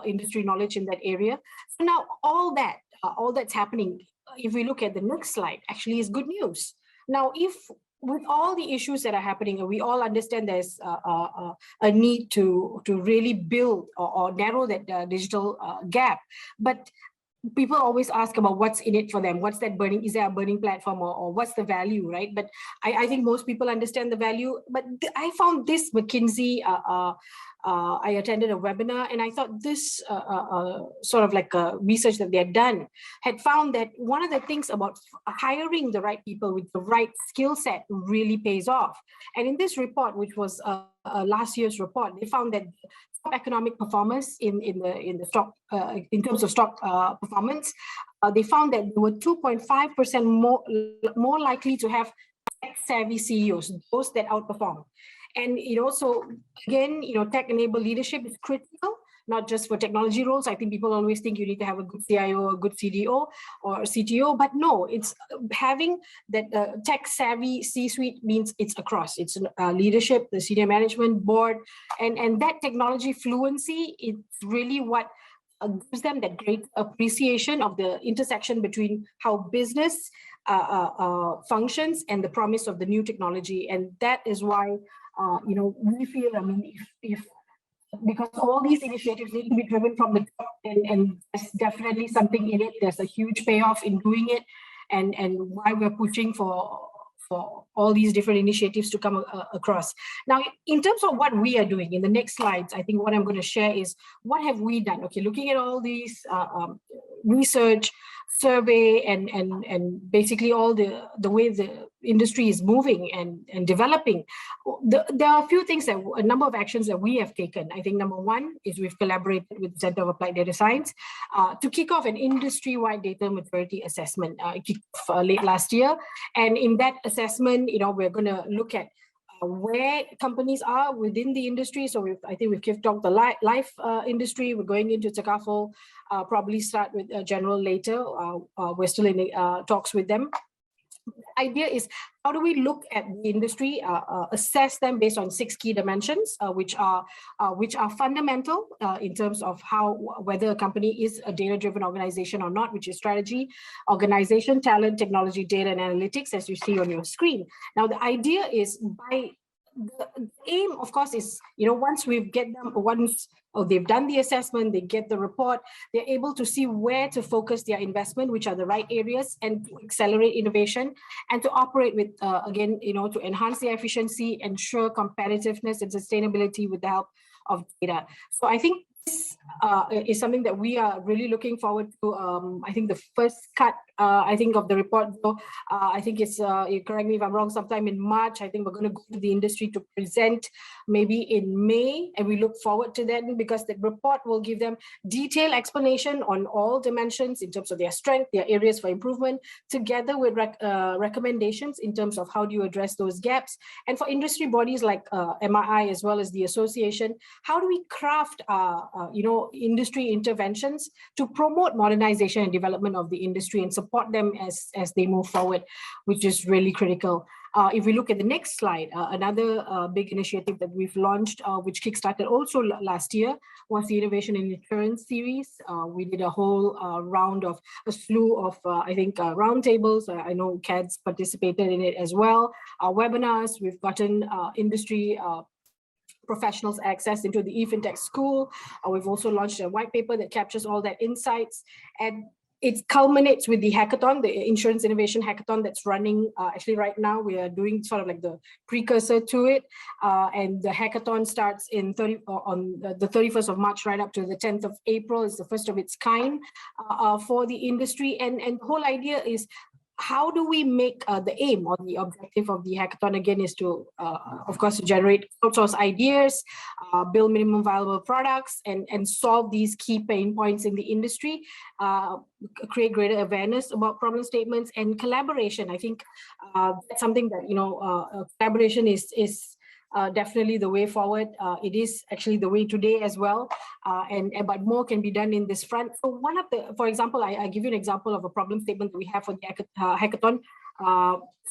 industry knowledge in that area? So now all that's happening, if we look at the next slide, actually is good news. Now, if with all the issues that are happening, and we all understand there's a need to really build or narrow that digital gap, but people always ask about what's in it for them. What's that burning? Is there a burning platform, or what's the value, right? But I think most people understand the value. But I found this McKinsey. I attended a webinar, and I thought this sort of like a research that they had done had found that one of the things about hiring the right people with the right skill set really pays off. And in this report, which was last year's report, they found that economic performance in the stock in terms of stock performance, they found that they were 2.5% more likely to have tech-savvy CEOs, those that outperform. And so again, tech-enabled leadership is critical, not just for technology roles. I think people always think you need to have a good CIO, a good CDO or CTO, but no, it's having that tech-savvy C-suite means it's across. It's leadership, the senior management board, and that technology fluency, it's really what gives them that great appreciation of the intersection between how business functions and the promise of the new technology. And that is why, we feel, if because all these initiatives need to be driven from the top, and there's definitely something in it. There's a huge payoff in doing it, and why we're pushing for all these different initiatives to come across. Now, in terms of what we are doing in the next slides, I think what I'm going to share is what have we done. Okay, looking at all these research, survey, and basically all the way the industry is moving and developing, there are a few things, a number of actions that we have taken. I think number one is we've collaborated with the Center of Applied Data Science to kick off an industry-wide data maturity assessment late last year. And in that assessment, we're going to look at where companies are within the industry. So I think we've kicked off the life industry. We're going into Takaful, probably start with General later. We're still in talks with them. The idea is, how do we look at the industry, assess them based on 6 key dimensions, which are fundamental in terms of whether a company is a data-driven organization or not, which is strategy, organization, talent, technology, data, and analytics, as you see on your screen. Now, the idea is the aim, of course, is, once they've done the assessment, they get the report, they're able to see where to focus their investment, which are the right areas, and to accelerate innovation, and to operate with, again, to enhance their efficiency, ensure competitiveness and sustainability with the help of data. So I think this is something that we are really looking forward to. I think the first cut, I think, of the report, though, I think it's, you correct me if I'm wrong, sometime in March. I think we're going to go to the industry to present maybe in May, and we look forward to that because the report will give them detailed explanation on all dimensions in terms of their strength, their areas for improvement, together with recommendations in terms of how do you address those gaps. And for industry bodies like MRI as well as the association, how do we craft industry interventions to promote modernization and development of the industry and support them as they move forward, which is really critical. If we look at the next slide, another big initiative that we've launched, which kickstarted also last year, was the Innovation in Insurance series. We did a whole round of a slew of, roundtables. I know CADS participated in it as well. Webinars, we've gotten industry professionals access into the eFintech school. We've also launched a white paper that captures all that insights, and it culminates with the hackathon, the Insurance Innovation Hackathon that's running actually right now. We are doing sort of like the precursor to it, and the hackathon starts on the 31st of March right up to the 10th of April. It's the first of its kind for the industry, and the whole idea is, how do we make the aim or the objective of the hackathon again is to, of course, to generate crowdsource ideas, build minimum viable products, and solve these key pain points in the industry, create greater awareness about problem statements and collaboration. I think that's something that, collaboration is definitely the way forward. It is actually the way today as well, but more can be done in this front. So one of the, for example, I give you an example of a problem statement that we have for the hackathon,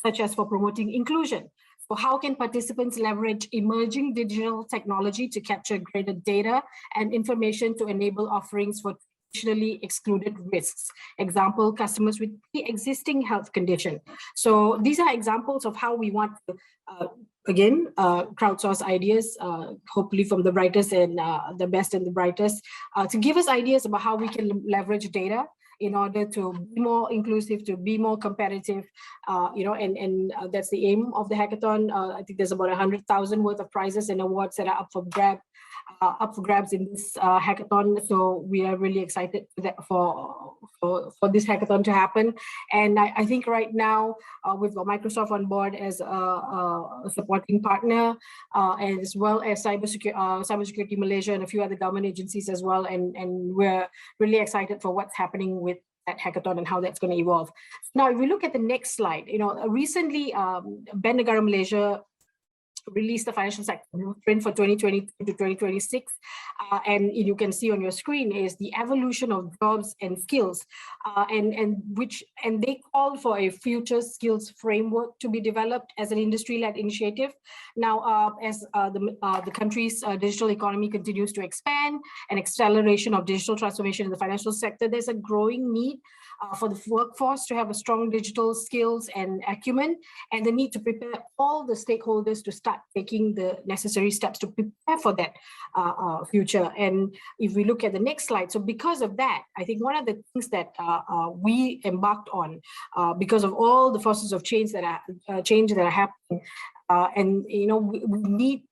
such as for promoting inclusion. So how can participants leverage emerging digital technology to capture greater data and information to enable offerings for traditionally excluded risks? Example, customers with pre-existing health condition. So these are examples of how we want to, again, crowdsource ideas, hopefully from the brightest and the best and the brightest, to give us ideas about how we can leverage data in order to be more inclusive, to be more competitive, and that's the aim of the hackathon. I think there's about 100,000 worth of prizes and awards that are up for grabs in this hackathon. So we are really excited for this hackathon to happen. And I think right now we've got Microsoft on board as a supporting partner, as well as Cybersecurity Malaysia and a few other government agencies as well. And we're really excited for what's happening with that hackathon and how that's going to evolve. Now, if we look at the next slide, recently Bank Negara Malaysia released the financial sector blueprint for 2022 to 2026, and you can see on your screen is the evolution of jobs and skills, and they call for a future skills framework to be developed as an industry-led initiative. Now, as the country's digital economy continues to expand, and acceleration of digital transformation in the financial sector, there's a growing need for the workforce to have a strong digital skills and acumen, and the need to prepare all the stakeholders to start taking the necessary steps to prepare for that future. And if we look at the next slide, so because of that, I think one of the things that we embarked on, because of all the forces of change that are happening, and we need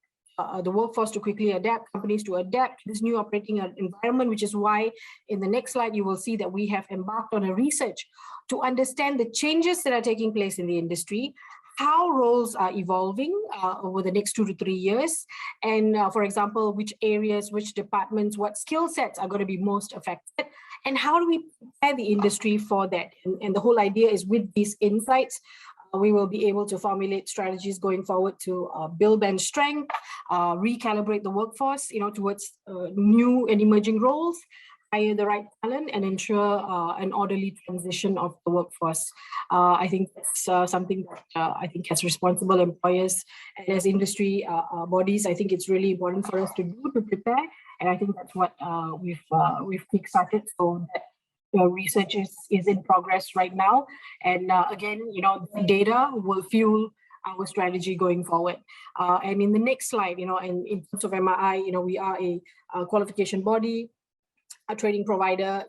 the workforce to quickly adapt, companies to adapt to this new operating environment, which is why in the next slide, you will see that we have embarked on a research to understand the changes that are taking place in the industry, how roles are evolving over the next 2 to 3 years, and for example, which areas, which departments, what skill sets are going to be most affected, and how do we prepare the industry for that? And the whole idea is, with these insights, we will be able to formulate strategies going forward to build bench strength, recalibrate the workforce, towards new and emerging roles, hire the right talent, and ensure an orderly transition of the workforce. I think that's something that I think as responsible employers and as industry bodies, I think it's really important for us to do, to prepare. And I think that's what we've kickstarted, so that research is in progress right now. And again, the data will fuel our strategy going forward. And in the next slide, and in terms of MRI, we are a qualification body, a training provider.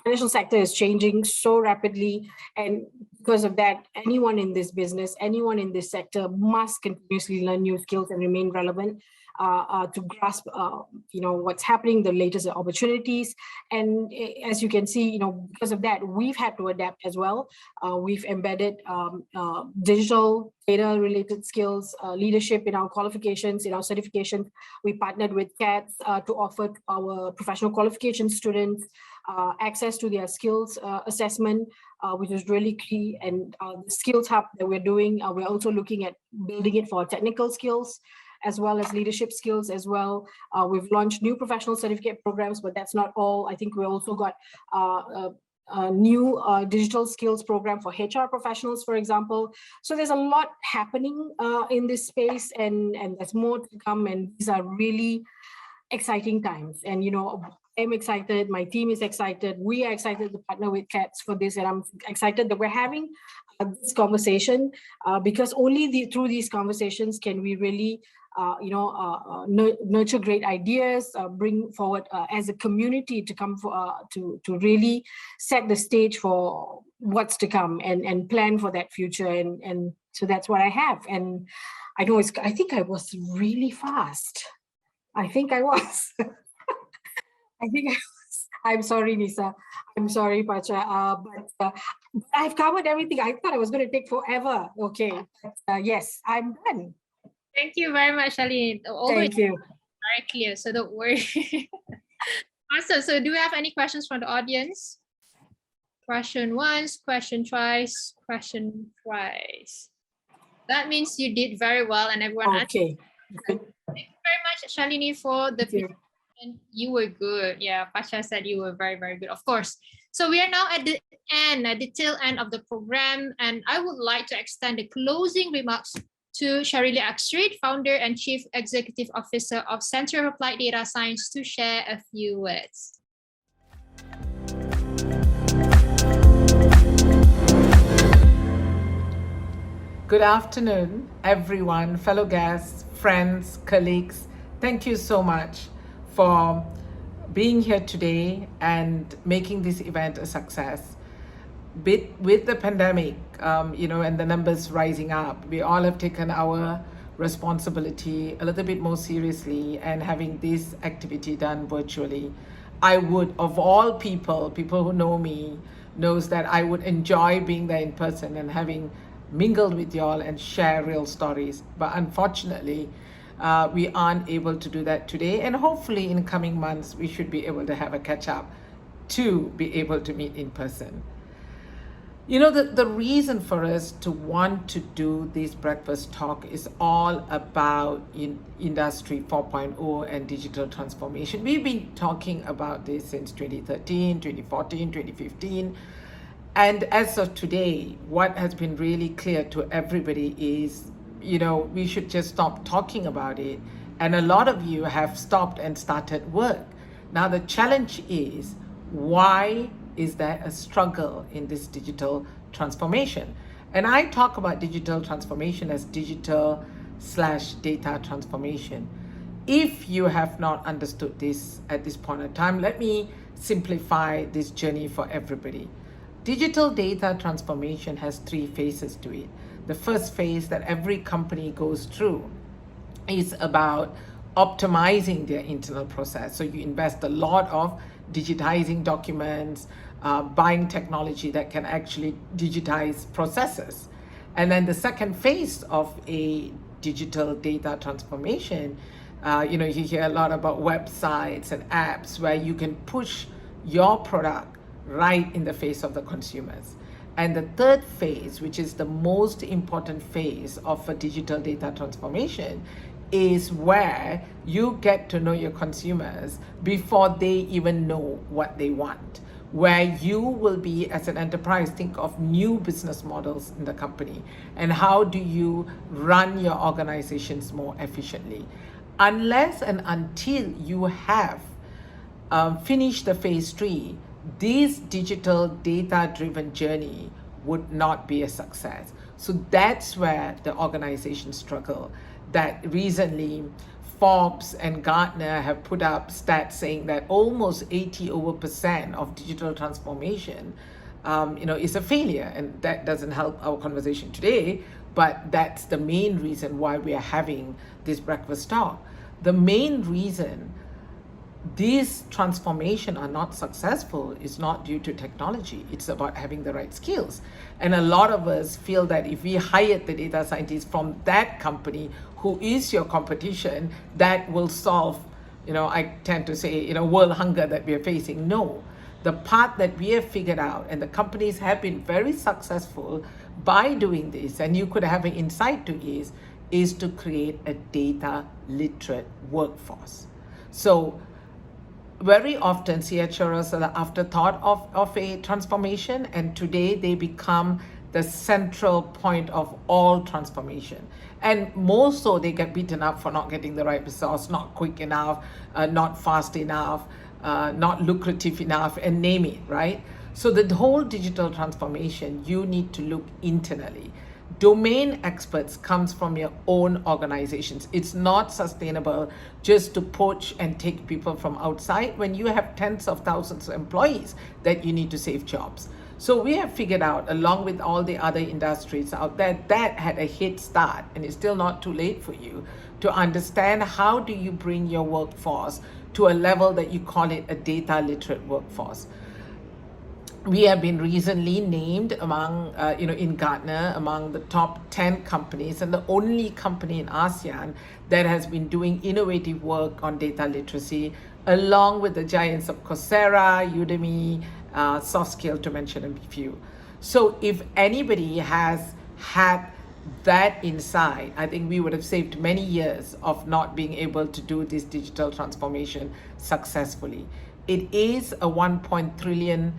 Financial sector is changing so rapidly, and because of that, anyone in this business, anyone in this sector must continuously learn new skills and remain relevant. to grasp, what's happening, the latest opportunities. And as you can see, because of that, we've had to adapt as well. We've embedded digital data-related skills, leadership in our qualifications, in our certifications. We partnered with CADS to offer our professional qualification students access to their skills assessment, which is really key. And the skills hub that we're doing, we're also looking at building it for technical skills as well as leadership skills as well. We've launched new professional certificate programs, but that's not all. I think we also got a new digital skills program for HR professionals, for example. So there's a lot happening in this space, and there's more to come. And these are really exciting times. And I'm excited, my team is excited, we are excited to partner with CADS for this, and I'm excited that we're having this conversation because only through these conversations can we really nurture great ideas, bring forward as a community to come to really set the stage for what's to come and plan for that future. And so that's what I have. And I know I think I was really fast. I think I was. I'm sorry, Nisa. I'm sorry, Pacha. But I've covered everything. I thought I was going to take forever. Okay. But, yes, I'm done. Thank you very much, Shalini. Thank you. Very clear, so don't worry. Awesome. So do we have any questions from the audience? Question once, question twice, question twice. That means you did very well and everyone okay. Good. Thank you very much, Shalini, for the presentation. You were good. Yeah, Pacha said you were very, very good, of course. So we are now at the end, at the tail end of the program, and I would like to extend the closing remarks to Sharili Akstreet, founder and Chief Executive Officer of Center of Applied Data Science, to share a few words. Good afternoon, everyone, fellow guests, friends, colleagues. Thank you so much for being here today and making this event a success. With the pandemic, and the numbers rising up, we all have taken our responsibility a little bit more seriously and having this activity done virtually. I would, of all people who know me knows that I would enjoy being there in person and having mingled with y'all and share real stories. But unfortunately, we aren't able to do that today. And hopefully in coming months, we should be able to have a catch up to be able to meet in person. The reason for us to want to do this breakfast talk is all about Industry 4.0 and digital transformation. We've been talking about this since 2013, 2014, 2015. And as of today, what has been really clear to everybody is, we should just stop talking about it. And a lot of you have stopped and started work. Now, the challenge is, why is there a struggle in this digital transformation? And I talk about digital transformation as digital/data transformation. If you have not understood this at this point in time, let me simplify this journey for everybody. Digital data transformation has 3 phases to it. The first phase that every company goes through is about optimizing their internal process. So you invest a lot of digitizing documents, buying technology that can actually digitize processes. And then the second phase of a digital data transformation, you hear a lot about websites and apps where you can push your product right in the face of the consumers. And the third phase, which is the most important phase of a digital data transformation, is where you get to know your consumers before they even know what they want, where you will be, as an enterprise, think of new business models in the company and how do you run your organizations more efficiently. Unless and until you have finished the phase 3, this digital data-driven journey would not be a success. So that's where the organizations struggle. That recently Forbes and Gartner have put up stats saying that almost 80% of digital transformation is a failure. And that doesn't help our conversation today, but that's the main reason why we are having this breakfast talk. the main reason these transformation are not successful is not due to technology. It's about having the right skills. And a lot of us feel that if we hired the data scientists from that company who is your competition, that will solve, I tend to say, world hunger that we are facing. No, the part that we have figured out, and the companies have been very successful by doing this, and you could have an insight to is to create a data literate workforce. So very often CHROs are the afterthought of a transformation, and today they become the central point of all transformation. And more so, they get beaten up for not getting the right resource, not quick enough, not fast enough, not lucrative enough, and name it, right? So the whole digital transformation, you need to look internally. Domain experts comes from your own organizations. It's not sustainable just to poach and take people from outside when you have tens of thousands of employees that you need to save jobs. So we have figured out, along with all the other industries out there, that had a head start, and it's still not too late for you to understand how do you bring your workforce to a level that you call it a data literate workforce. We have been recently named among, in Gartner, among the top 10 companies, and the only company in ASEAN that has been doing innovative work on data literacy, along with the giants of Coursera, Udemy, SoftScale, to mention a few. So if anybody has had that insight, I think we would have saved many years of not being able to do this digital transformation successfully. It is a $1.3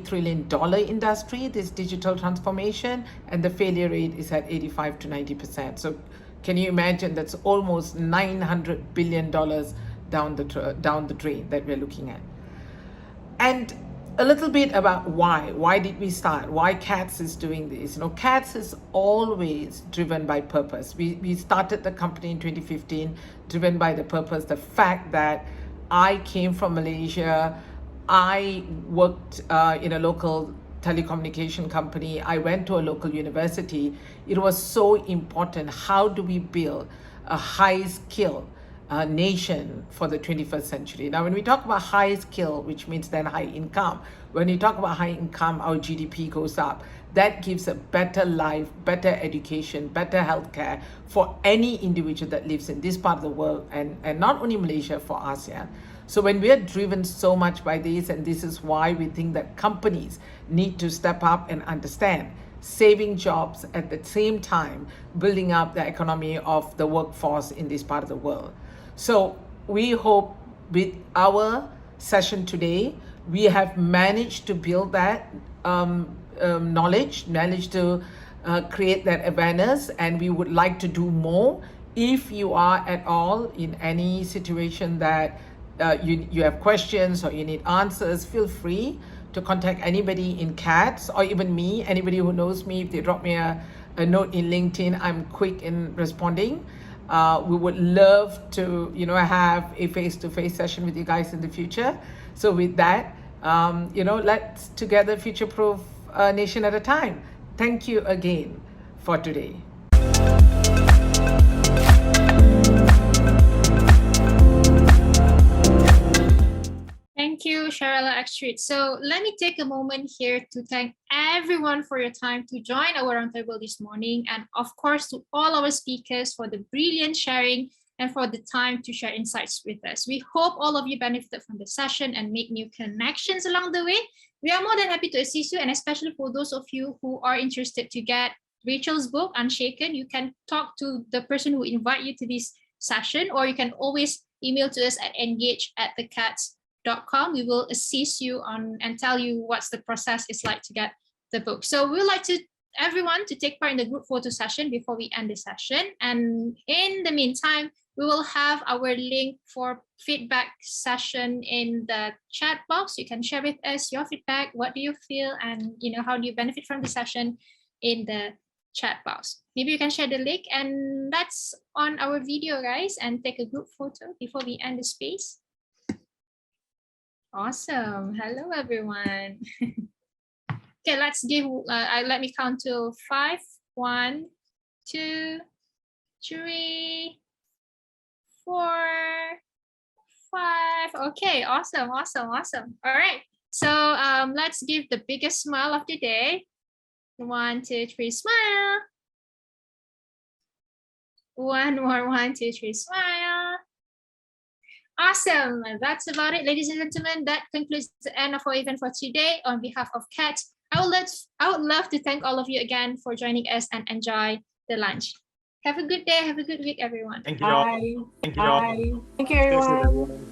trillion industry, this digital transformation, and the failure rate is at 85 to 90%. So can you imagine that's almost $900 billion down the drain that we're looking at. And a little bit about why did we start, why CADS is doing this. CADS is always driven by purpose. We started the company in 2015 driven by the purpose, the fact that I came from Malaysia, I worked in a local telecommunication company, I went to a local university. It was so important. How do we build a high skill nation for the 21st century? Now, when we talk about high skill, which means then high income, when we talk about high income, our GDP goes up. That gives a better life, better education, better healthcare for any individual that lives in this part of the world, and not only Malaysia, for ASEAN. So when we are driven so much by this, and this is why we think that companies need to step up and understand saving jobs at the same time building up the economy of the workforce in this part of the world. So we hope with our session today, we have managed to build that knowledge, managed to create that awareness, and we would like to do more. If you are at all in any situation that you have questions or you need answers, feel free to contact anybody in CADS or even me, anybody who knows me. If they drop me a note in LinkedIn, I'm quick in responding. We would love to, have a face-to-face session with you guys in the future. So with that, let's together future-proof a nation at a time. Thank you again for today. Thank you, Sharala Extreet. So let me take a moment here to thank everyone for your time to join our roundtable this morning, and of course to all our speakers for the brilliant sharing and for the time to share insights with us. We hope all of you benefited from the session and make new connections along the way. We are more than happy to assist you, and especially for those of you who are interested to get Rachel's book, Unshaken, you can talk to the person who invite you to this session, or you can always email to us at engage@thecads.com. We will assist you on and tell you what's the process is like to get the book. So we would like to everyone to take part in the group photo session before we end the session. And in the meantime, we will have our link for feedback session in the chat box. You can share with us your feedback. What do you feel? And how do you benefit from the session in the chat box? Maybe you can share the link, and that's on our video, guys, and take a group photo before we end the space. Awesome. Hello, everyone. Okay, let's give, let me count to 5. 1, 2, 3. 4, 5. Okay, awesome. All right. So let's give the biggest smile of the day. 1, 2, 3, smile. One more, 1, 2, 3, smile. Awesome. That's about it, ladies and gentlemen. That concludes the end of our event for today. On behalf of CADS, I would love to thank all of you again for joining us and enjoy the lunch. Have a good day. Have a good week, everyone. Thank you all. Bye. Thank you all. Bye. Thank you, everyone.